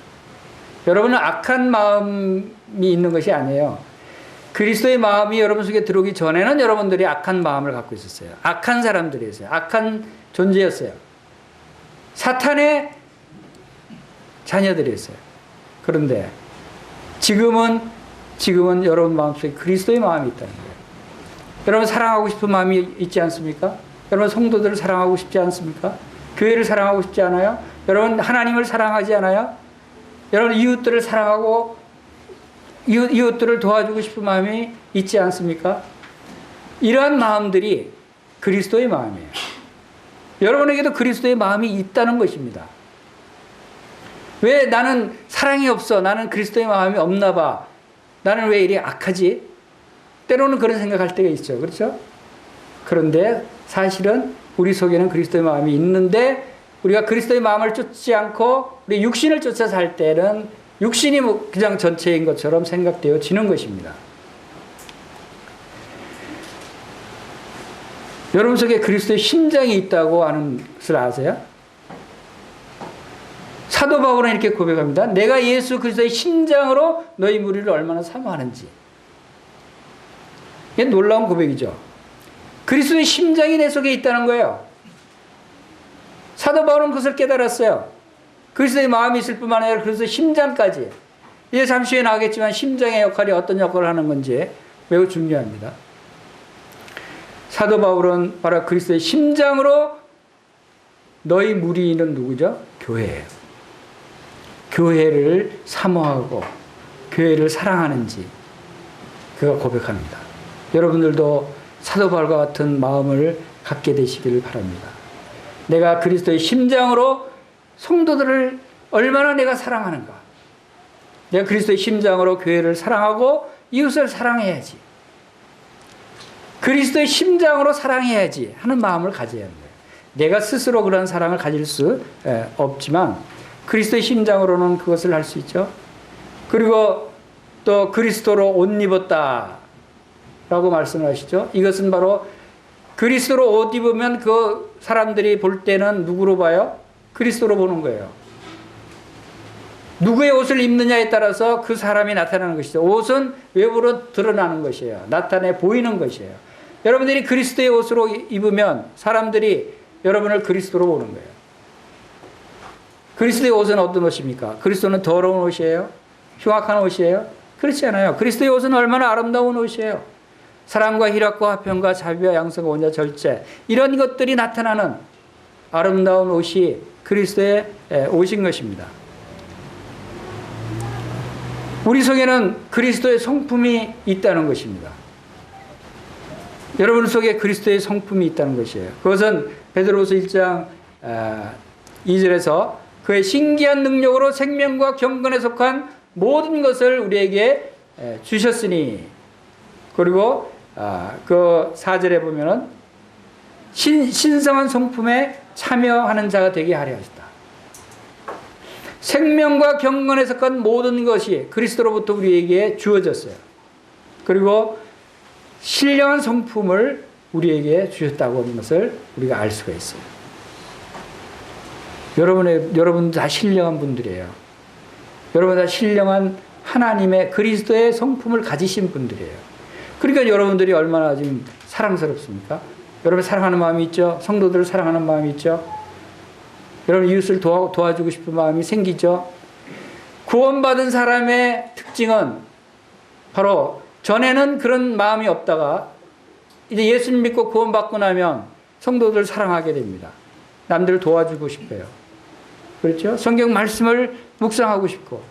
여러분은 악한 마음이 있는 것이 아니에요. 그리스도의 마음이 여러분 속에 들어오기 전에는 여러분들이 악한 마음을 갖고 있었어요. 악한 사람들이었어요. 악한 존재였어요. 사탄의 자녀들이었어요. 그런데 지금은 여러분 마음속에 그리스도의 마음이 있다는 거예요. 여러분 사랑하고 싶은 마음이 있지 않습니까? 여러분 성도들을 사랑하고 싶지 않습니까? 교회를 사랑하고 싶지 않아요? 여러분 하나님을 사랑하지 않아요? 여러분 이웃들을 사랑하고 이웃들을 도와주고 싶은 마음이 있지 않습니까? 이러한 마음들이 그리스도의 마음이에요. 여러분에게도 그리스도의 마음이 있다는 것입니다. 왜 나는 사랑이 없어? 나는 그리스도의 마음이 없나 봐. 나는 왜 이리 악하지? 때로는 그런 생각할 때가 있죠. 그렇죠? 그런데 사실은 우리 속에는 그리스도의 마음이 있는데 우리가 그리스도의 마음을 쫓지 않고 우리 육신을 쫓아 살 때는 육신이 그냥 전체인 것처럼 생각되어지는 것입니다. 여러분 속에 그리스도의 심장이 있다고 하는 것을 아세요? 사도 바울은 이렇게 고백합니다. 내가 예수 그리스도의 심장으로 너희 무리를 얼마나 사모하는지. 이게 놀라운 고백이죠. 그리스도의 심장이 내 속에 있다는 거예요. 사도 바울은 그것을 깨달았어요. 그리스도의 마음이 있을 뿐만 아니라 그리스도의 심장까지. 이제 잠시 후에 나오겠지만 심장의 역할이 어떤 역할을 하는 건지 매우 중요합니다. 사도 바울은 바로 그리스도의 심장으로 너희 무리는 누구죠? 교회예요. 교회를 사모하고 교회를 사랑하는지 그가 고백합니다. 여러분들도 사도 바울과 같은 마음을 갖게 되시기를 바랍니다. 내가 그리스도의 심장으로 성도들을 얼마나 내가 사랑하는가. 내가 그리스도의 심장으로 교회를 사랑하고 이웃을 사랑해야지. 그리스도의 심장으로 사랑해야지 하는 마음을 가져야 합니다. 내가 스스로 그런 사랑을 가질 수 없지만 그리스도의 심장으로는 그것을 할 수 있죠. 그리고 또 그리스도로 옷 입었다 라고 말씀을 하시죠. 이것은 바로 그리스도로 옷 입으면 그 사람들이 볼 때는 누구로 봐요? 그리스도로 보는 거예요. 누구의 옷을 입느냐에 따라서 그 사람이 나타나는 것이죠. 옷은 외부로 드러나는 것이에요. 나타내 보이는 것이에요. 여러분들이 그리스도의 옷으로 입으면 사람들이 여러분을 그리스도로 보는 거예요. 그리스도의 옷은 어떤 옷입니까? 그리스도는 더러운 옷이에요? 흉악한 옷이에요? 그렇지 않아요. 그리스도의 옷은 얼마나 아름다운 옷이에요. 사랑과 희락과 화평과 자비와 양성과 온유와 절제 이런 것들이 나타나는 아름다운 옷이 그리스도의 옷인 것입니다. 우리 속에는 그리스도의 성품이 있다는 것입니다. 여러분 속에 그리스도의 성품이 있다는 것이에요. 그것은 베드로후서 1장 2절에서 그의 신기한 능력으로 생명과 경건에 속한 모든 것을 우리에게 주셨으니, 그리고 그 4절에 보면은 신성한 성품에 참여하는 자가 되게 하려 하셨다. 생명과 경건에 속한 모든 것이 그리스도로부터 우리에게 주어졌어요. 그리고 신령한 성품을 우리에게 주셨다고 하는 것을 우리가 알 수가 있어요. 여러분 다 신령한 분들이에요. 여러분 다 신령한 하나님의 그리스도의 성품을 가지신 분들이에요. 그러니까 여러분들이 얼마나 지금 사랑스럽습니까? 여러분 사랑하는 마음이 있죠? 성도들을 사랑하는 마음이 있죠? 여러분 이웃을 도와주고 싶은 마음이 생기죠? 구원받은 사람의 특징은 바로 전에는 그런 마음이 없다가 이제 예수님 믿고 구원받고 나면 성도들을 사랑하게 됩니다. 남들을 도와주고 싶어요. 그렇죠? 성경 말씀을 묵상하고 싶고,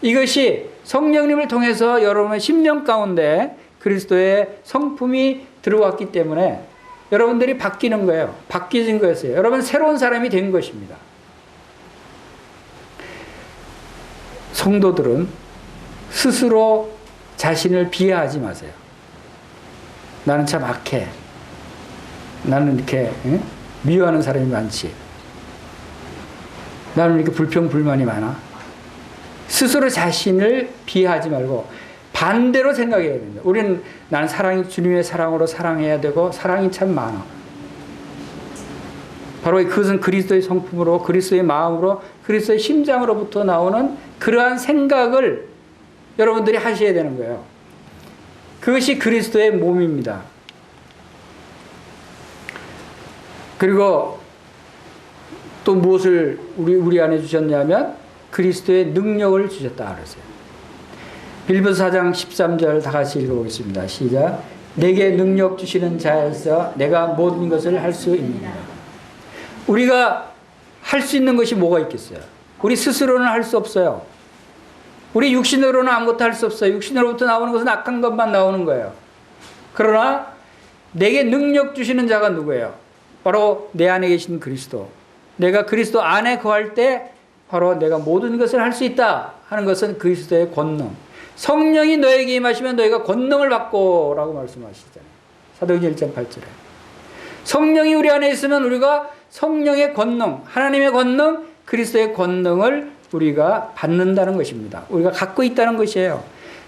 이것이 성령님을 통해서 여러분의 심령 가운데 그리스도의 성품이 들어왔기 때문에 여러분들이 바뀌는 거예요. 바뀌어진 거였어요. 여러분 새로운 사람이 된 것입니다. 성도들은 스스로 자신을 비하하지 마세요. 나는 참 악해. 나는 이렇게 미워하는 사람이 많지. 나는 이렇게 불평불만이 많아. 스스로 자신을 비하하지 말고 반대로 생각해야 됩니다. 우리는 나는 주님의 사랑으로 사랑해야 되고 사랑이 참 많아. 바로 그것은 그리스도의 성품으로, 그리스도의 마음으로, 그리스도의 심장으로부터 나오는 그러한 생각을 여러분들이 하셔야 되는 거예요. 그것이 그리스도의 몸입니다. 그리고 또 무엇을 우리 안에 주셨냐면 그리스도의 능력을 주셨다 그랬어요. 빌립보서 4장 13절 다 같이 읽어보겠습니다. 시작. 내게 능력 주시는 자에서 내가 모든 것을 할 수 있느니라. 우리가 할 수 있는 것이 뭐가 있겠어요? 우리 스스로는 할 수 없어요. 우리 육신으로는 아무것도 할 수 없어요. 육신으로부터 나오는 것은 악한 것만 나오는 거예요. 그러나 내게 능력 주시는 자가 누구예요? 바로 내 안에 계신 그리스도. 내가 그리스도 안에 거할 때 바로 내가 모든 것을 할 수 있다 하는 것은 그리스도의 권능. 성령이 너에게 임하시면 너희가 권능을 받고 라고 말씀하시잖아요. 사도행전 1장 8절에. 성령이 우리 안에 있으면 우리가 성령의 권능, 하나님의 권능, 그리스도의 권능을 우리가 받는다는 것입니다. 우리가 갖고 있다는 것이에요.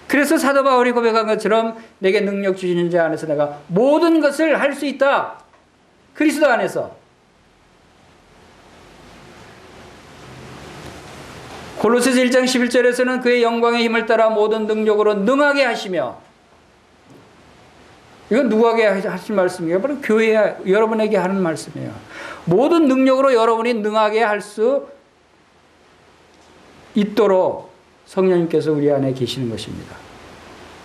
그래서 사도 바울이 고백한 것처럼 내게 능력 주시는 자 안에서 내가 모든 것을 할 수 있다. 그리스도 안에서. 골로새서 1장 11절에서는 그의 영광의 힘을 따라 모든 능력으로 능하게 하시며, 이건 누구에게 하신 말씀이에요? 바로 교회 여러분에게 하는 말씀이에요. 모든 능력으로 여러분이 능하게 할 수 있도록 성령님께서 우리 안에 계시는 것입니다.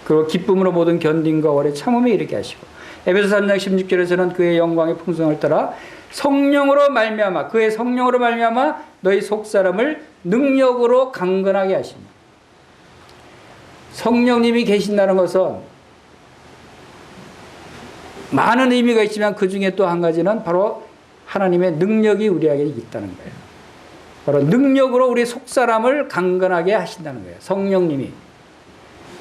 그리고 기쁨으로 모든 견딘과 오래 참음에 이르게 하시고, 에베소 3장 16절에서는 그의 영광의 풍성을 따라 성령으로 말미암아, 그의 성령으로 말미암아 너희 속사람을 능력으로 강건하게 하십니다. 성령님이 계신다는 것은 많은 의미가 있지만 그 중에 또 한 가지는 바로 하나님의 능력이 우리에게 있다는 거예요. 바로 능력으로 우리 속사람을 강건하게 하신다는 거예요. 성령님이.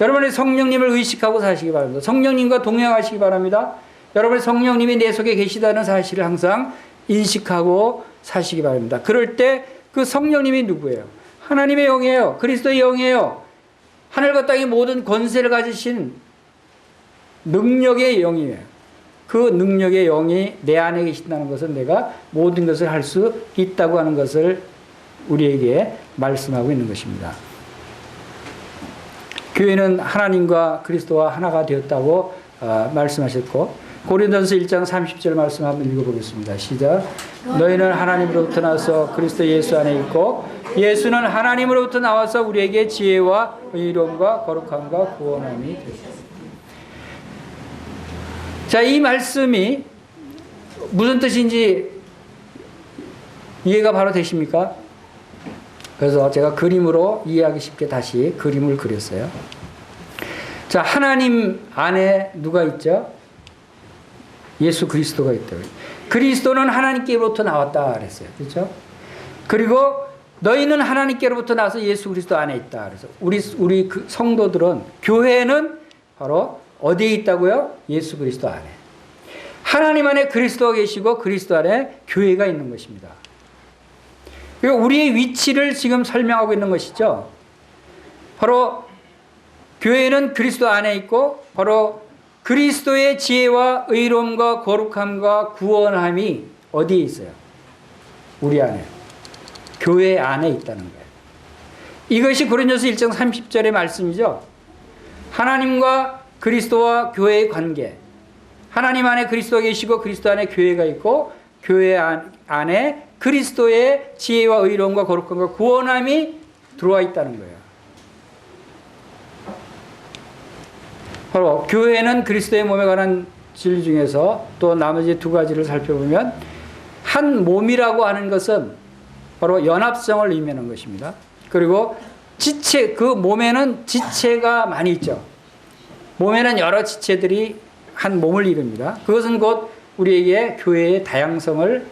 여러분이 성령님을 의식하고 사시기 바랍니다. 성령님과 동행하시기 바랍니다. 여러분의 성령님이 내 속에 계시다는 사실을 항상 인식하고 사시기 바랍니다. 그럴 때 그 성령님이 누구예요? 하나님의 영이에요. 그리스도의 영이에요. 하늘과 땅의 모든 권세를 가지신 능력의 영이에요. 그 능력의 영이 내 안에 계신다는 것은 내가 모든 것을 할 수 있다고 하는 것을 우리에게 말씀하고 있는 것입니다. 교회는 하나님과 그리스도와 하나가 되었다고 말씀하셨고, 고린도전서 1장 30절 말씀 한번 읽어보겠습니다. 시작. 너희는 하나님으로부터 나와서 그리스도 예수 안에 있고 예수는 하나님으로부터 나와서 우리에게 지혜와 의로움과 거룩함과 구원함이 되셨습니다. 자, 이 말씀이 무슨 뜻인지 이해가 바로 되십니까? 그래서 제가 그림으로 이해하기 쉽게 다시 그림을 그렸어요. 자, 하나님 안에 누가 있죠? 예수 그리스도가 있다고요. 그리스도는 하나님께로부터 나왔다 그랬어요. 그렇죠? 그리고 너희는 하나님께로부터 나와서 예수 그리스도 안에 있다. 그래서 우리 그 성도들은, 교회는 바로 어디에 있다고요? 예수 그리스도 안에. 하나님 안에 그리스도가 계시고 그리스도 안에 교회가 있는 것입니다. 그리고 우리의 위치를 지금 설명하고 있는 것이죠. 바로 교회는 그리스도 안에 있고 바로 그리스도의 지혜와 의로움과 거룩함과 구원함이 어디에 있어요? 우리 안에. 교회 안에 있다는 거예요. 이것이 고린도서 1장 30절의 말씀이죠. 하나님과 그리스도와 교회의 관계. 하나님 안에 그리스도가 계시고 그리스도 안에 교회가 있고 교회 안에 그리스도의 지혜와 의로움과 거룩함과 구원함이 들어와 있다는 거예요. 바로 교회는 그리스도의 몸에 관한 진리 중에서 또 나머지 두 가지를 살펴보면 한 몸이라고 하는 것은 바로 연합성을 의미하는 것입니다. 그리고 지체, 그 몸에는 지체가 많이 있죠. 몸에는 여러 지체들이 한 몸을 이룹니다. 그것은 곧 우리에게 교회의 다양성을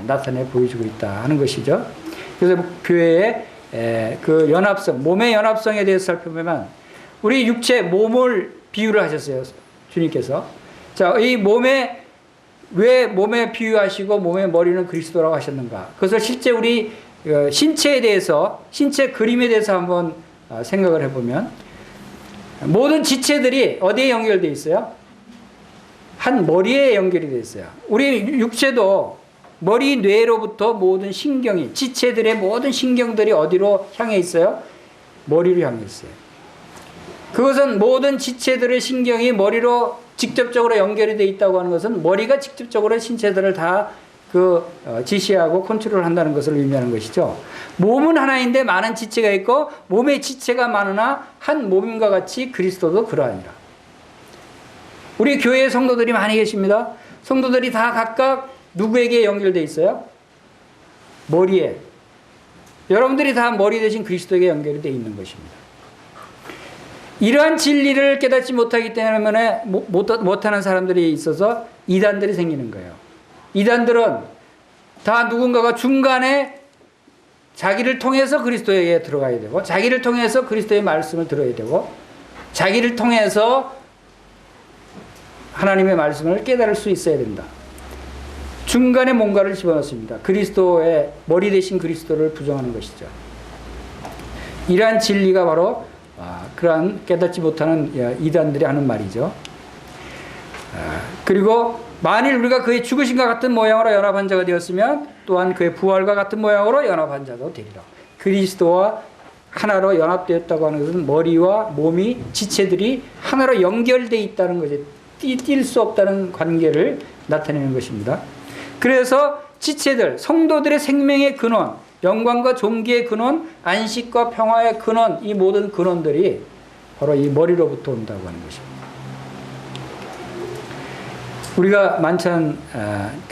나타내 보여주고 있다 하는 것이죠. 그래서 교회의 그 연합성, 몸의 연합성에 대해서 살펴보면 우리 육체, 몸을 비유를 하셨어요. 주님께서. 자, 이 몸에, 왜 몸에 비유하시고 몸의 머리는 그리스도라고 하셨는가? 그것을 실제 우리 신체에 대해서, 신체 그림에 대해서 한번 생각을 해보면 모든 지체들이 어디에 연결되어 있어요? 한 머리에 연결이 되어 있어요. 우리 육체도 머리, 뇌로부터 모든 신경이, 지체들의 모든 신경들이 어디로 향해 있어요? 머리로 향해 있어요. 그것은 모든 지체들의 신경이 머리로 직접적으로 연결이 되어 있다고 하는 것은 머리가 직접적으로 신체들을 다 지시하고 컨트롤 한다는 것을 의미하는 것이죠. 몸은 하나인데 많은 지체가 있고 몸의 지체가 많으나 한 몸임과 같이 그리스도도 그러하니라. 우리 교회에 성도들이 많이 계십니다. 성도들이 다 각각 누구에게 연결되어 있어요? 머리에. 여러분들이 다 머리 대신 그리스도에게 연결이 되어 있는 것입니다. 이러한 진리를 깨닫지 못하기 때문에 못하는 사람들이 있어서 이단들이 생기는 거예요. 이단들은 다 누군가가 중간에 자기를 통해서 그리스도에게 들어가야 되고 자기를 통해서 그리스도의 말씀을 들어야 되고 자기를 통해서 하나님의 말씀을 깨달을 수 있어야 된다. 중간에 뭔가를 집어넣습니다. 그리스도의 머리 대신 그리스도를 부정하는 것이죠. 이러한 진리가 바로 그러한 깨닫지 못하는 이단들이 하는 말이죠. 그리고 만일 우리가 그의 죽으심과 같은 모양으로 연합한 자가 되었으면 또한 그의 부활과 같은 모양으로 연합한 자도 되리라. 그리스도와 하나로 연합되었다고 하는 것은 머리와 몸이 지체들이 하나로 연결되어 있다는 것이 뗄 수 없다는 관계를 나타내는 것입니다. 그래서 지체들, 성도들의 생명의 근원, 영광과 존귀의 근원, 안식과 평화의 근원, 이 모든 근원들이 바로 이 머리로부터 온다고 하는 것입니다. 우리가 만찬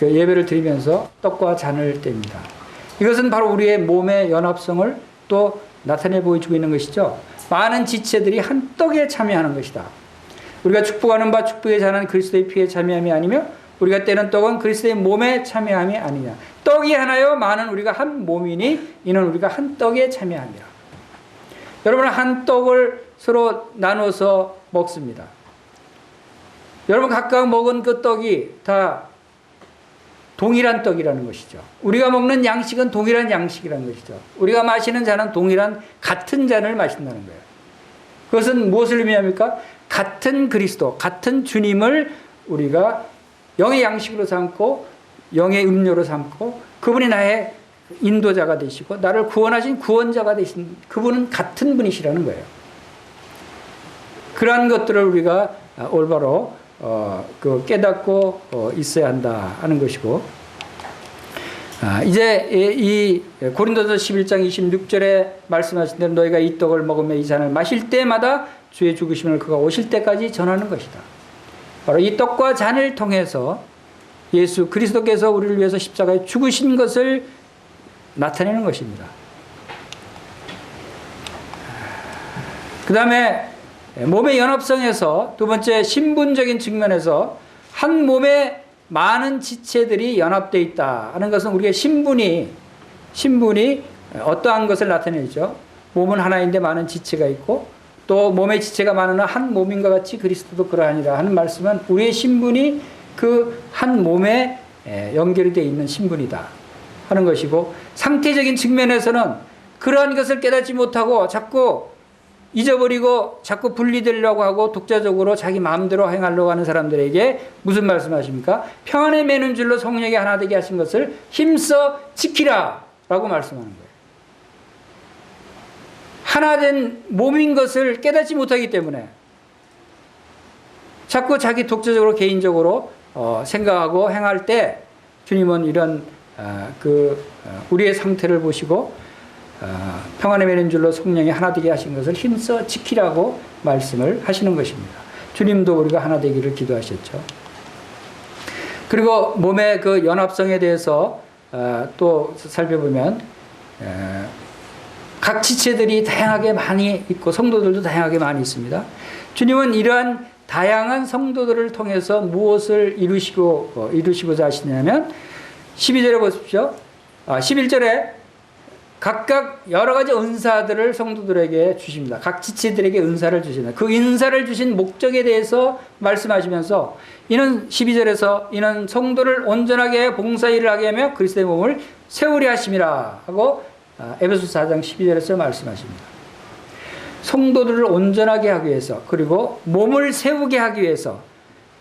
예배를 드리면서 떡과 잔을 뗍니다. 이것은 바로 우리의 몸의 연합성을 또 나타내 보여주고 있는 것이죠. 많은 지체들이 한 떡에 참여하는 것이다. 우리가 축복하는 바 축복의 잔은 그리스도의 피에 참여함이 아니며 우리가 떼는 떡은 그리스도의 몸에 참여함이 아니냐. 떡이 하나요 많은 우리가 한 몸이니 이는 우리가 한 떡에 참여함이라. 여러분 한 떡을 서로 나눠서 먹습니다. 여러분 각각 먹은 그 떡이 다 동일한 떡이라는 것이죠. 우리가 먹는 양식은 동일한 양식이라는 것이죠. 우리가 마시는 잔은 동일한 같은 잔을 마신다는 거예요. 그것은 무엇을 의미합니까? 같은 그리스도, 같은 주님을 우리가 영의 양식으로 삼고 영의 음료로 삼고 그분이 나의 인도자가 되시고 나를 구원하신 구원자가 되신 그분은 같은 분이시라는 거예요. 그러한 것들을 우리가 올바로 깨닫고 있어야 한다 하는 것이고 이제 이 고린도서 11장 26절에 말씀하신 대로 너희가 이 떡을 먹으며 이 잔을 마실 때마다 주의 죽으심을 그가 오실 때까지 전하는 것이다. 바로 이 떡과 잔을 통해서 예수 그리스도께서 우리를 위해서 십자가에 죽으신 것을 나타내는 것입니다. 그 다음에 몸의 연합성에서 두 번째 신분적인 측면에서 한 몸에 많은 지체들이 연합되어 있다 하는 것은 우리의 신분이 어떠한 것을 나타내죠. 몸은 하나인데 많은 지체가 있고 또 몸의 지체가 많으나 한 몸인과 같이 그리스도도 그러하니라 하는 말씀은 우리의 신분이 그 한 몸에 연결이 되어 있는 신분이다 하는 것이고 상태적인 측면에서는 그러한 것을 깨닫지 못하고 자꾸 잊어버리고 자꾸 분리되려고 하고 독자적으로 자기 마음대로 행하려고 하는 사람들에게 무슨 말씀하십니까? 평안에 매는 줄로 성령이 하나 되게 하신 것을 힘써 지키라 라고 말씀하는 거예요. 하나된 몸인 것을 깨닫지 못하기 때문에 자꾸 자기 독자적으로 개인적으로 생각하고 행할 때 주님은 이런 우리의 상태를 보시고 평안의 매는 줄로 성령이 하나 되게 하신 것을 힘써 지키라고 말씀을 하시는 것입니다. 주님도 우리가 하나 되기를 기도하셨죠. 그리고 몸의 그 연합성에 대해서 또 살펴보면 각 지체들이 다양하게 많이 있고 성도들도 다양하게 많이 있습니다. 주님은 이러한 다양한 성도들을 통해서 무엇을 이루시고자 하시냐면 12절에 보십시오. 11절에 각각 여러 가지 은사들을 성도들에게 주십니다. 각 지체들에게 은사를 주십니다. 그 은사를 주신 목적에 대해서 말씀하시면서 이는 12절에서 이는 성도를 온전하게 봉사일을 하게 하며 그리스도의 몸을 세우려 하심이라 하고 에베소서 4장 12절에서 말씀하십니다. 성도들을 온전하게 하기 위해서 그리고 몸을 세우게 하기 위해서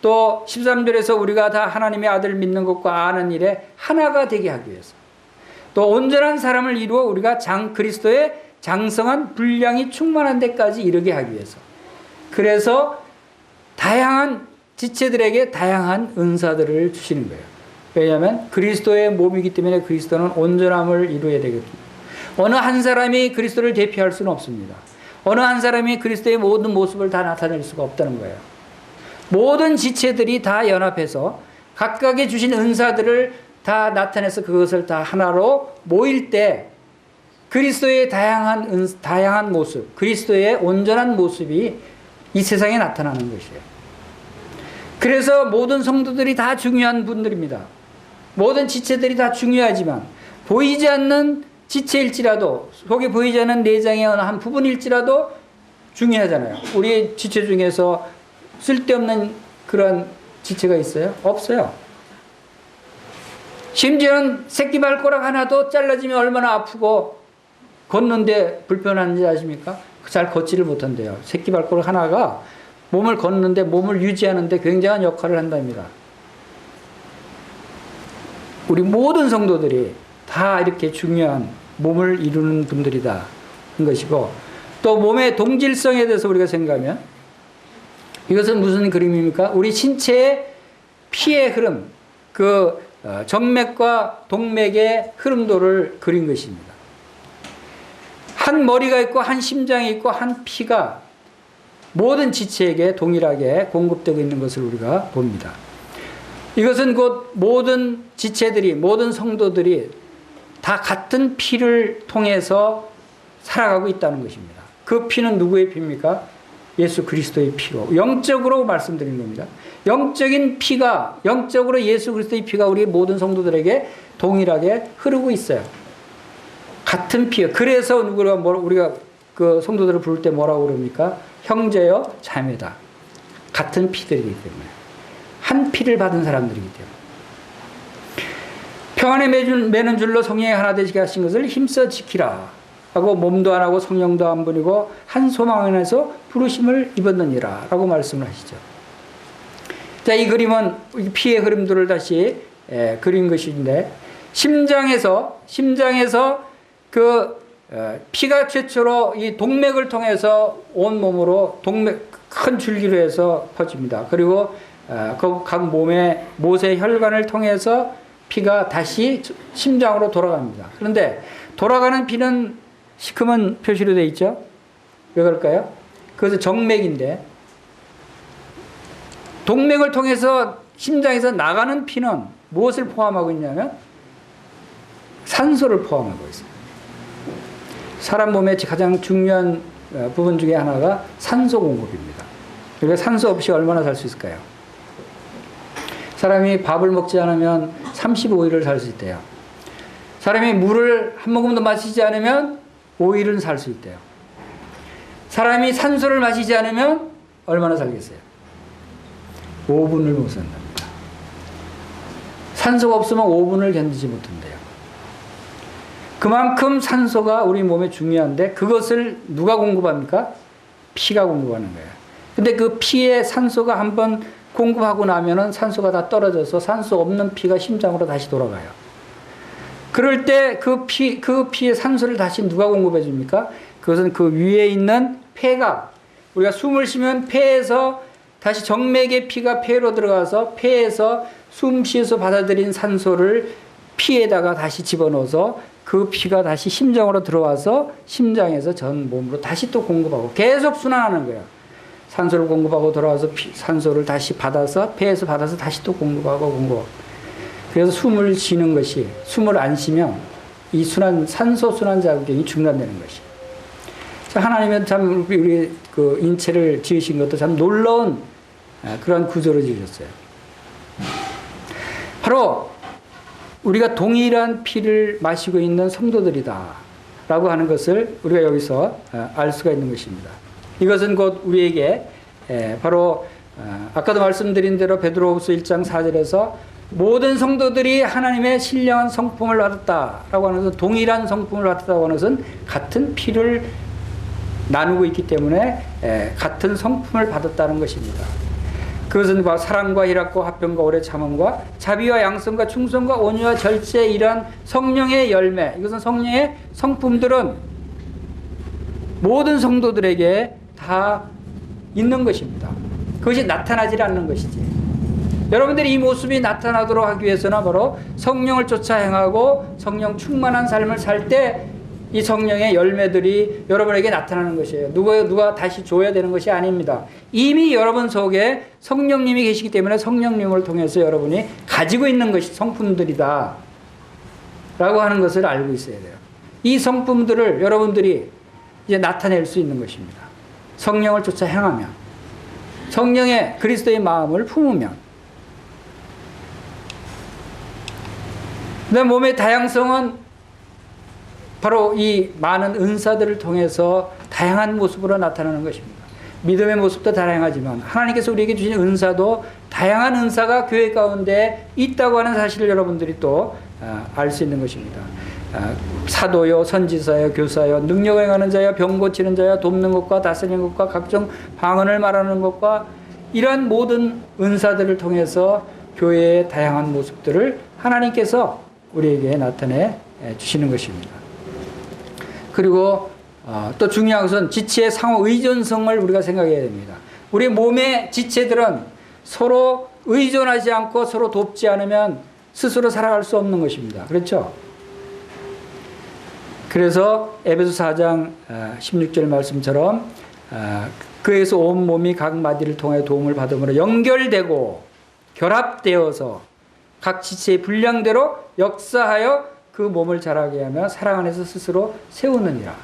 또 13절에서 우리가 다 하나님의 아들을 믿는 것과 아는 일에 하나가 되게 하기 위해서 또 온전한 사람을 이루어 우리가 그리스도의 장성한 분량이 충만한 데까지 이르게 하기 위해서 그래서 다양한 지체들에게 다양한 은사들을 주시는 거예요. 왜냐하면 그리스도의 몸이기 때문에 그리스도는 온전함을 이루어야 되거든요. 어느 한 사람이 그리스도를 대표할 수는 없습니다. 어느 한 사람이 그리스도의 모든 모습을 다 나타낼 수가 없다는 거예요. 모든 지체들이 다 연합해서 각각의 주신 은사들을 다 나타내서 그것을 다 하나로 모일 때 그리스도의 다양한 모습, 그리스도의 온전한 모습이 이 세상에 나타나는 것이에요. 그래서 모든 성도들이 다 중요한 분들입니다. 모든 지체들이 다 중요하지만 보이지 않는 지체일지라도 속에 보이지 않는 내장의 어느 한 부분일지라도 중요하잖아요. 우리 지체 중에서 쓸데없는 그런 지체가 있어요? 없어요. 심지어는 새끼 발가락 하나도 잘라지면 얼마나 아프고 걷는데 불편한지 아십니까? 잘 걷지를 못한대요. 새끼 발가락 하나가 몸을 걷는데 몸을 유지하는데 굉장한 역할을 한답니다. 우리 모든 성도들이 다 이렇게 중요한 몸을 이루는 분들이다 한 것이고 또 몸의 동질성에 대해서 우리가 생각하면 이것은 무슨 그림입니까? 우리 신체의 피의 흐름, 정맥과 동맥의 흐름도를 그린 것입니다. 한 머리가 있고 한 심장이 있고 한 피가 모든 지체에게 동일하게 공급되고 있는 것을 우리가 봅니다. 이것은 곧 모든 지체들이 모든 성도들이 다 같은 피를 통해서 살아가고 있다는 것입니다. 그 피는 누구의 피입니까? 예수 그리스도의 피로 영적으로 말씀드린 겁니다. 영적인 피가 영적으로 예수 그리스도의 피가 우리 모든 성도들에게 동일하게 흐르고 있어요. 같은 피요. 그래서 우리가 그 성도들을 부를 때 뭐라고 그럽니까? 형제여 자매다. 같은 피들이기 때문에 한 피를 받은 사람들이기 때문에 평안에 매는 줄로 성령이 하나 되시게 하신 것을 힘써 지키라 하고 몸도 하나고 성령도 한 분이고 한 소망 안에서 부르심을 입었느니라 라고 말씀을 하시죠. 자, 이 그림은 피의 흐름들을 다시 그린 것인데 심장에서 피가 최초로 이 동맥을 통해서 온 몸으로 큰 줄기로 해서 퍼집니다. 그리고 각 몸의 못의 혈관을 통해서 피가 다시 심장으로 돌아갑니다. 그런데 돌아가는 피는 시커먼 표시로 되어 있죠. 왜 그럴까요? 그것은 정맥인데 동맥을 통해서 심장에서 나가는 피는 무엇을 포함하고 있냐면 산소를 포함하고 있어요. 사람 몸의 가장 중요한 부분 중에 하나가 산소 공급입니다. 그러니까 산소 없이 얼마나 살 수 있을까요? 사람이 밥을 먹지 않으면 35일을 살 수 있대요. 사람이 물을 한 모금도 마시지 않으면 5일은 살 수 있대요. 사람이 산소를 마시지 않으면 얼마나 살겠어요? 5분을 못 산답니다. 산소가 없으면 5분을 견디지 못한대요. 그만큼 산소가 우리 몸에 중요한데 그것을 누가 공급합니까? 피가 공급하는 거예요. 근데 그 피에 산소가 한번 공급하고 나면은 산소가 다 떨어져서 산소 없는 피가 심장으로 다시 돌아가요. 그럴 때 그 피에 산소를 다시 누가 공급해 줍니까? 그것은 그 위에 있는 폐가, 우리가 숨을 쉬면 폐에서 다시 정맥의 피가 폐로 들어가서 폐에서 숨 쉬어서 받아들인 산소를 피에다가 다시 집어넣어서 그 피가 다시 심장으로 들어와서 심장에서 전 몸으로 다시 또 공급하고 계속 순환하는 거예요. 산소를 공급하고 돌아와서 산소를 다시 받아서 폐에서 받아서 다시 또 공급하고. 그래서 숨을 쉬는 것이, 숨을 안 쉬면 이 산소 순환 작용이 중단되는 것이. 하나님은 참 우리 그 인체를 지으신 것도 참 놀라운 그런 구조로 지으셨어요. 바로 우리가 동일한 피를 마시고 있는 성도들이다 라고 하는 것을 우리가 여기서 알 수가 있는 것입니다. 이것은 곧 우리에게 바로 아까도 말씀드린 대로 베드로후서 1장 4절에서 모든 성도들이 하나님의 신령한 성품을 받았다라고 하는 것은, 동일한 성품을 받았다고 하는 것은 같은 피를 나누고 있기 때문에 같은 성품을 받았다는 것입니다. 그것은 사랑과 희락과 화평과 오래 참음과 자비와 양성과 충성과 온유와 절제, 이러한 성령의 열매, 이것은 성령의 성품들은 모든 성도들에게 다 있는 것입니다. 그것이 나타나지 않는 것이지. 여러분들이 이 모습이 나타나도록 하기 위해서는 바로 성령을 쫓아 행하고 성령 충만한 삶을 살 때 이 성령의 열매들이 여러분에게 나타나는 것이에요. 누가 다시 줘야 되는 것이 아닙니다. 이미 여러분 속에 성령님이 계시기 때문에 성령님을 통해서 여러분이 가지고 있는 것이 성품들이다 라고 하는 것을 알고 있어야 돼요. 이 성품들을 여러분들이 이제 나타낼 수 있는 것입니다. 성령을 쫓아 행하면, 성령의 그리스도의 마음을 품으면. 그다음 몸의 다양성은 바로 이 많은 은사들을 통해서 다양한 모습으로 나타나는 것입니다. 믿음의 모습도 다양하지만 하나님께서 우리에게 주신 은사도 다양한 은사가 교회 가운데 있다고 하는 사실을 여러분들이 또 알 수 있는 것입니다. 사도요, 선지자요, 교사요, 능력을 행하는 자요, 병 고치는 자요, 돕는 것과 다스리는 것과 각종 방언을 말하는 것과 이러한 모든 은사들을 통해서 교회의 다양한 모습들을 하나님께서 우리에게 나타내 주시는 것입니다. 그리고 또 중요한 것은 지체의 상호 의존성을 우리가 생각해야 됩니다. 우리 몸의 지체들은 서로 의존하지 않고 서로 돕지 않으면 스스로 살아갈 수 없는 것입니다. 그렇죠? 그래서 에베소 4장 16절 말씀처럼 그에서 온 몸이 각 마디를 통해 도움을 받음으로 연결되고 결합되어서 각 지체의 분량대로 역사하여 그 몸을 자라게 하며 사랑 안에서 스스로 세우느니라.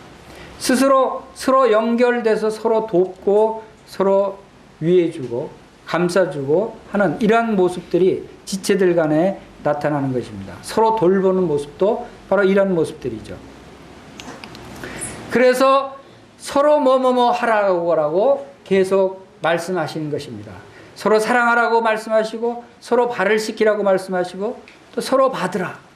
스스로 서로 연결돼서 서로 돕고 서로 위해주고 감싸주고 하는 이러한 모습들이 지체들 간에 나타나는 것입니다. 서로 돌보는 모습도 바로 이러한 모습들이죠. 그래서 서로 뭐뭐뭐 하라고 계속 말씀하시는 것입니다. 서로 사랑하라고 말씀하시고 서로 발을 씻기라고 말씀하시고 또 서로 받으라.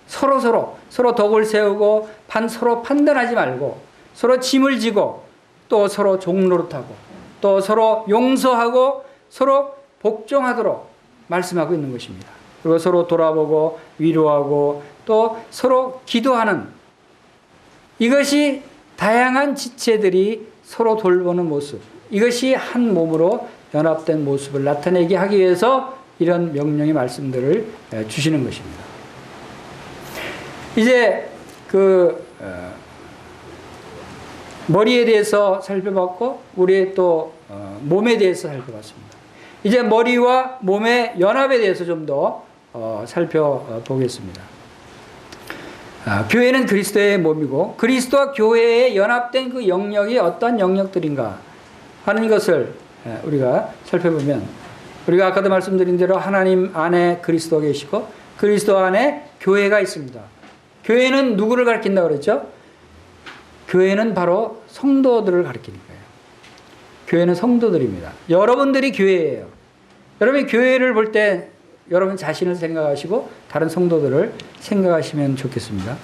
서로 덕을 세우고 서로 판단하지 말고 서로 짐을 지고 또 서로 종노릇하고 또 서로 용서하고 서로 복종하도록 말씀하고 있는 것입니다. 그리고 서로 돌아보고 위로하고 또 서로 기도하는, 이것이 다양한 지체들이 서로 돌보는 모습, 이것이 한 몸으로 연합된 모습을 나타내게 하기 위해서 이런 명령의 말씀들을 주시는 것입니다. 이제 머리에 대해서 살펴봤고 우리의 또 몸에 대해서 살펴봤습니다. 이제 머리와 몸의 연합에 대해서 좀 더 살펴보겠습니다. 교회는 그리스도의 몸이고 그리스도와 교회에 연합된 그 영역이 어떤 영역들인가 하는 것을 우리가 살펴보면, 우리가 아까도 말씀드린 대로 하나님 안에 그리스도가 계시고 그리스도 안에 교회가 있습니다. 교회는 누구를 가리킨다고 그랬죠? 교회는 바로 성도들을 가리키는 거예요. 교회는 성도들입니다. 여러분들이 교회예요. 여러분이 교회를 볼 때 여러분 자신을 생각하시고 다른 성도들을 생각하시면 좋겠습니다.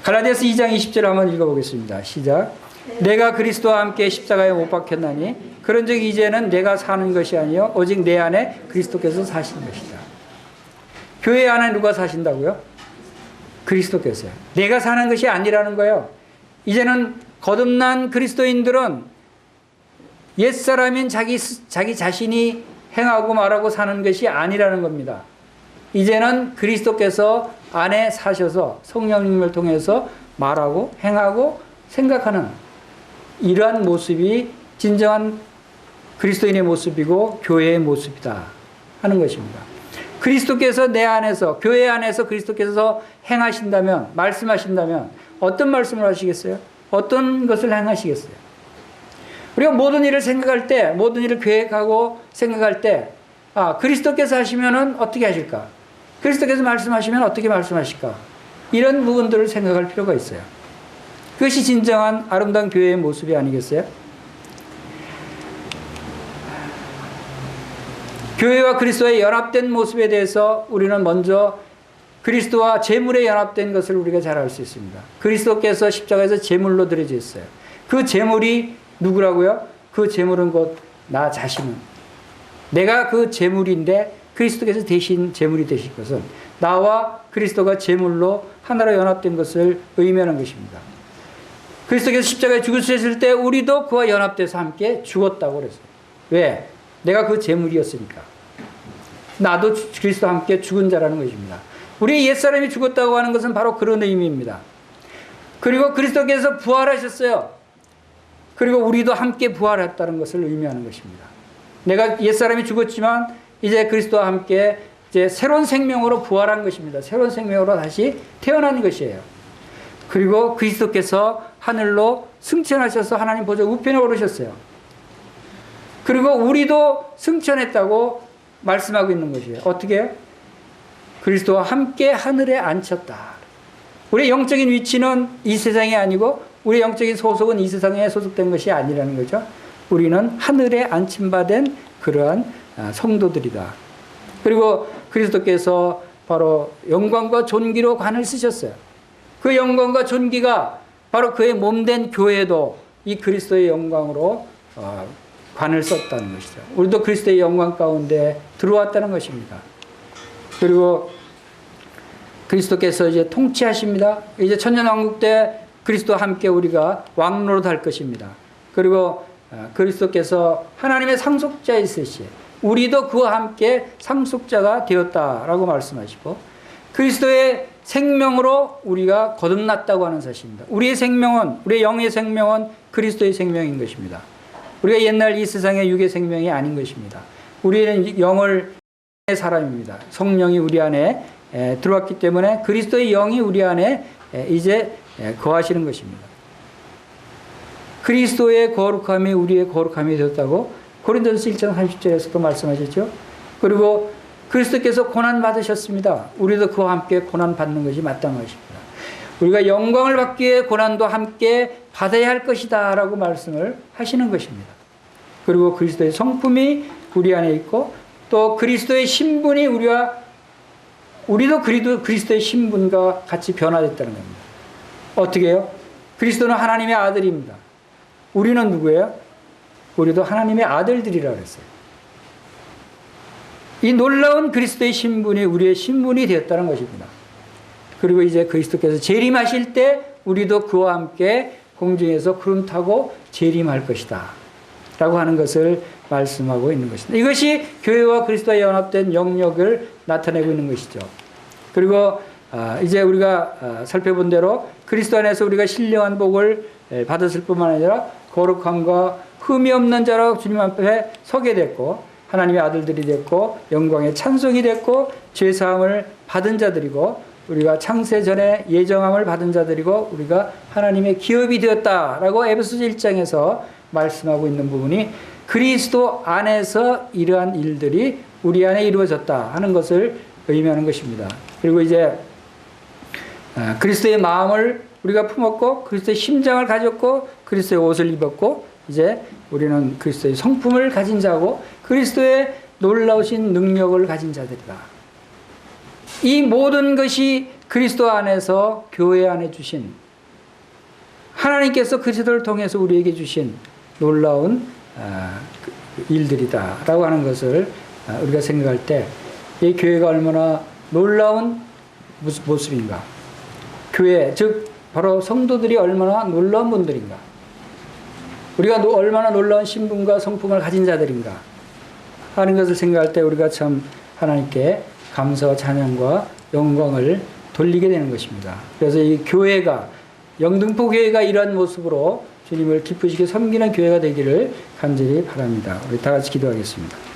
갈라디아서 2장 20절 한번 읽어보겠습니다. 시작. 내가 그리스도와 함께 십자가에 못 박혔나니 그런즉 이제는 내가 사는 것이 아니요 오직 내 안에 그리스도께서 사시는 것이다. 교회 안에 누가 사신다고요? 그리스도께서요. 내가 사는 것이 아니라는 거예요. 이제는 거듭난 그리스도인들은 옛사람인 자기 자신이 행하고 말하고 사는 것이 아니라는 겁니다. 이제는 그리스도께서 안에 사셔서 성령님을 통해서 말하고 행하고 생각하는 이러한 모습이 진정한 그리스도인의 모습이고 교회의 모습이다 하는 것입니다. 그리스도께서 내 안에서, 교회 안에서 그리스도께서 행하신다면, 말씀하신다면 어떤 말씀을 하시겠어요? 어떤 것을 행하시겠어요? 우리가 모든 일을 생각할 때, 모든 일을 계획하고 생각할 때, 그리스도께서 하시면은 어떻게 하실까? 그리스도께서 말씀하시면 어떻게 말씀하실까? 이런 부분들을 생각할 필요가 있어요. 그것이 진정한 아름다운 교회의 모습이 아니겠어요? 교회와 그리스도의 연합된 모습에 대해서 우리는 먼저 그리스도와 제물에 연합된 것을 우리가 잘 알 수 있습니다. 그리스도께서 십자가에서 제물로 드려졌어요. 그 제물이 누구라고요? 그 제물은 곧 나 자신은. 내가 그 제물인데 그리스도께서 대신 제물이 되실 것은 나와 그리스도가 제물로 하나로 연합된 것을 의미하는 것입니다. 그리스도께서 십자가에 죽으셨을 때 우리도 그와 연합돼서 함께 죽었다고 그랬어요. 왜? 내가 그 제물이었으니까. 나도 그리스도와 함께 죽은 자라는 것입니다. 우리 옛사람이 죽었다고 하는 것은 바로 그런 의미입니다. 그리고 그리스도께서 부활하셨어요. 그리고 우리도 함께 부활했다는 것을 의미하는 것입니다. 내가 옛사람이 죽었지만 이제 그리스도와 함께 이제 새로운 생명으로 부활한 것입니다. 새로운 생명으로 다시 태어난 것이에요. 그리고 그리스도께서 하늘로 승천하셔서 하나님 보좌 우편에 오르셨어요. 그리고 우리도 승천했다고 말씀하고 있는 것이에요. 어떻게 해요? 그리스도와 함께 하늘에 앉혔다. 우리의 영적인 위치는 이 세상이 아니고 우리의 영적인 소속은 이 세상에 소속된 것이 아니라는 거죠. 우리는 하늘에 앉힘받은 그러한 성도들이다. 그리고 그리스도께서 바로 영광과 존귀로 관을 쓰셨어요. 그 영광과 존귀가 바로 그의 몸된 교회도 이 그리스도의 영광으로 관을 썼다는 것이죠. 우리도 그리스도의 영광 가운데 들어왔다는 것입니다. 그리고 그리스도께서 이제 통치하십니다. 이제 천년왕국 때 그리스도와 함께 우리가 왕노릇 할 것입니다. 그리고 그리스도께서 하나님의 상속자 있으시에 우리도 그와 함께 상속자가 되었다라고 말씀하시고 그리스도의 생명으로 우리가 거듭났다고 하는 사실입니다. 우리의 생명은, 우리의 영의 생명은 그리스도의 생명인 것입니다. 우리가 옛날 이 세상의 육의 생명이 아닌 것입니다. 우리는 영을 사람입니다. 성령이 우리 안에 들어왔기 때문에 그리스도의 영이 우리 안에 이제 거하시는 것입니다. 그리스도의 거룩함이 우리의 거룩함이 되었다고 고린도전서 1장 30절에서도 말씀하셨죠. 그리고 그리스도께서 고난 받으셨습니다. 우리도 그와 함께 고난 받는 것이 마땅한 것입니다. 우리가 영광을 받기 위해 고난도 함께 받아야 할 것이다 라고 말씀을 하시는 것입니다. 그리고 그리스도의 성품이 우리 안에 있고 또 그리스도의 신분이 우리도 그리스도의 신분과 같이 변화됐다는 겁니다. 어떻게 해요? 그리스도는 하나님의 아들입니다. 우리는 누구예요? 우리도 하나님의 아들들이라고 했어요. 이 놀라운 그리스도의 신분이 우리의 신분이 되었다는 것입니다. 그리고 이제 그리스도께서 재림하실 때 우리도 그와 함께 공중에서 구름 타고 재림할 것이다 라고 하는 것을 말씀하고 있는 것입니다. 이것이 교회와 그리스도와 연합된 영역을 나타내고 있는 것이죠. 그리고 이제 우리가 살펴본 대로 그리스도 안에서 우리가 신령한 복을 받았을 뿐만 아니라 거룩함과 흠이 없는 자로 주님 앞에 서게 됐고 하나님의 아들들이 됐고 영광의 찬송이 됐고 죄사함을 받은 자들이고 우리가 창세 전에 예정함을 받은 자들이고 우리가 하나님의 기업이 되었다라고 에베소서 1장에서 말씀하고 있는 부분이 그리스도 안에서 이러한 일들이 우리 안에 이루어졌다 하는 것을 의미하는 것입니다. 그리고 이제 그리스도의 마음을 우리가 품었고 그리스도의 심장을 가졌고 그리스도의 옷을 입었고 이제 우리는 그리스도의 성품을 가진 자고 그리스도의 놀라우신 능력을 가진 자들이다. 이 모든 것이 그리스도 안에서 교회 안에 주신 하나님께서 그리스도를 통해서 우리에게 주신 놀라운 일들이다 라고 하는 것을 우리가 생각할 때 이 교회가 얼마나 놀라운 모습인가, 교회 즉 바로 성도들이 얼마나 놀라운 분들인가, 우리가 얼마나 놀라운 신분과 성품을 가진 자들인가 하는 것을 생각할 때 우리가 참 하나님께 감사와 찬양과 영광을 돌리게 되는 것입니다. 그래서 이 교회가, 영등포 교회가 이러한 모습으로 주님을 기쁘시게 섬기는 교회가 되기를 간절히 바랍니다. 우리 다 같이 기도하겠습니다.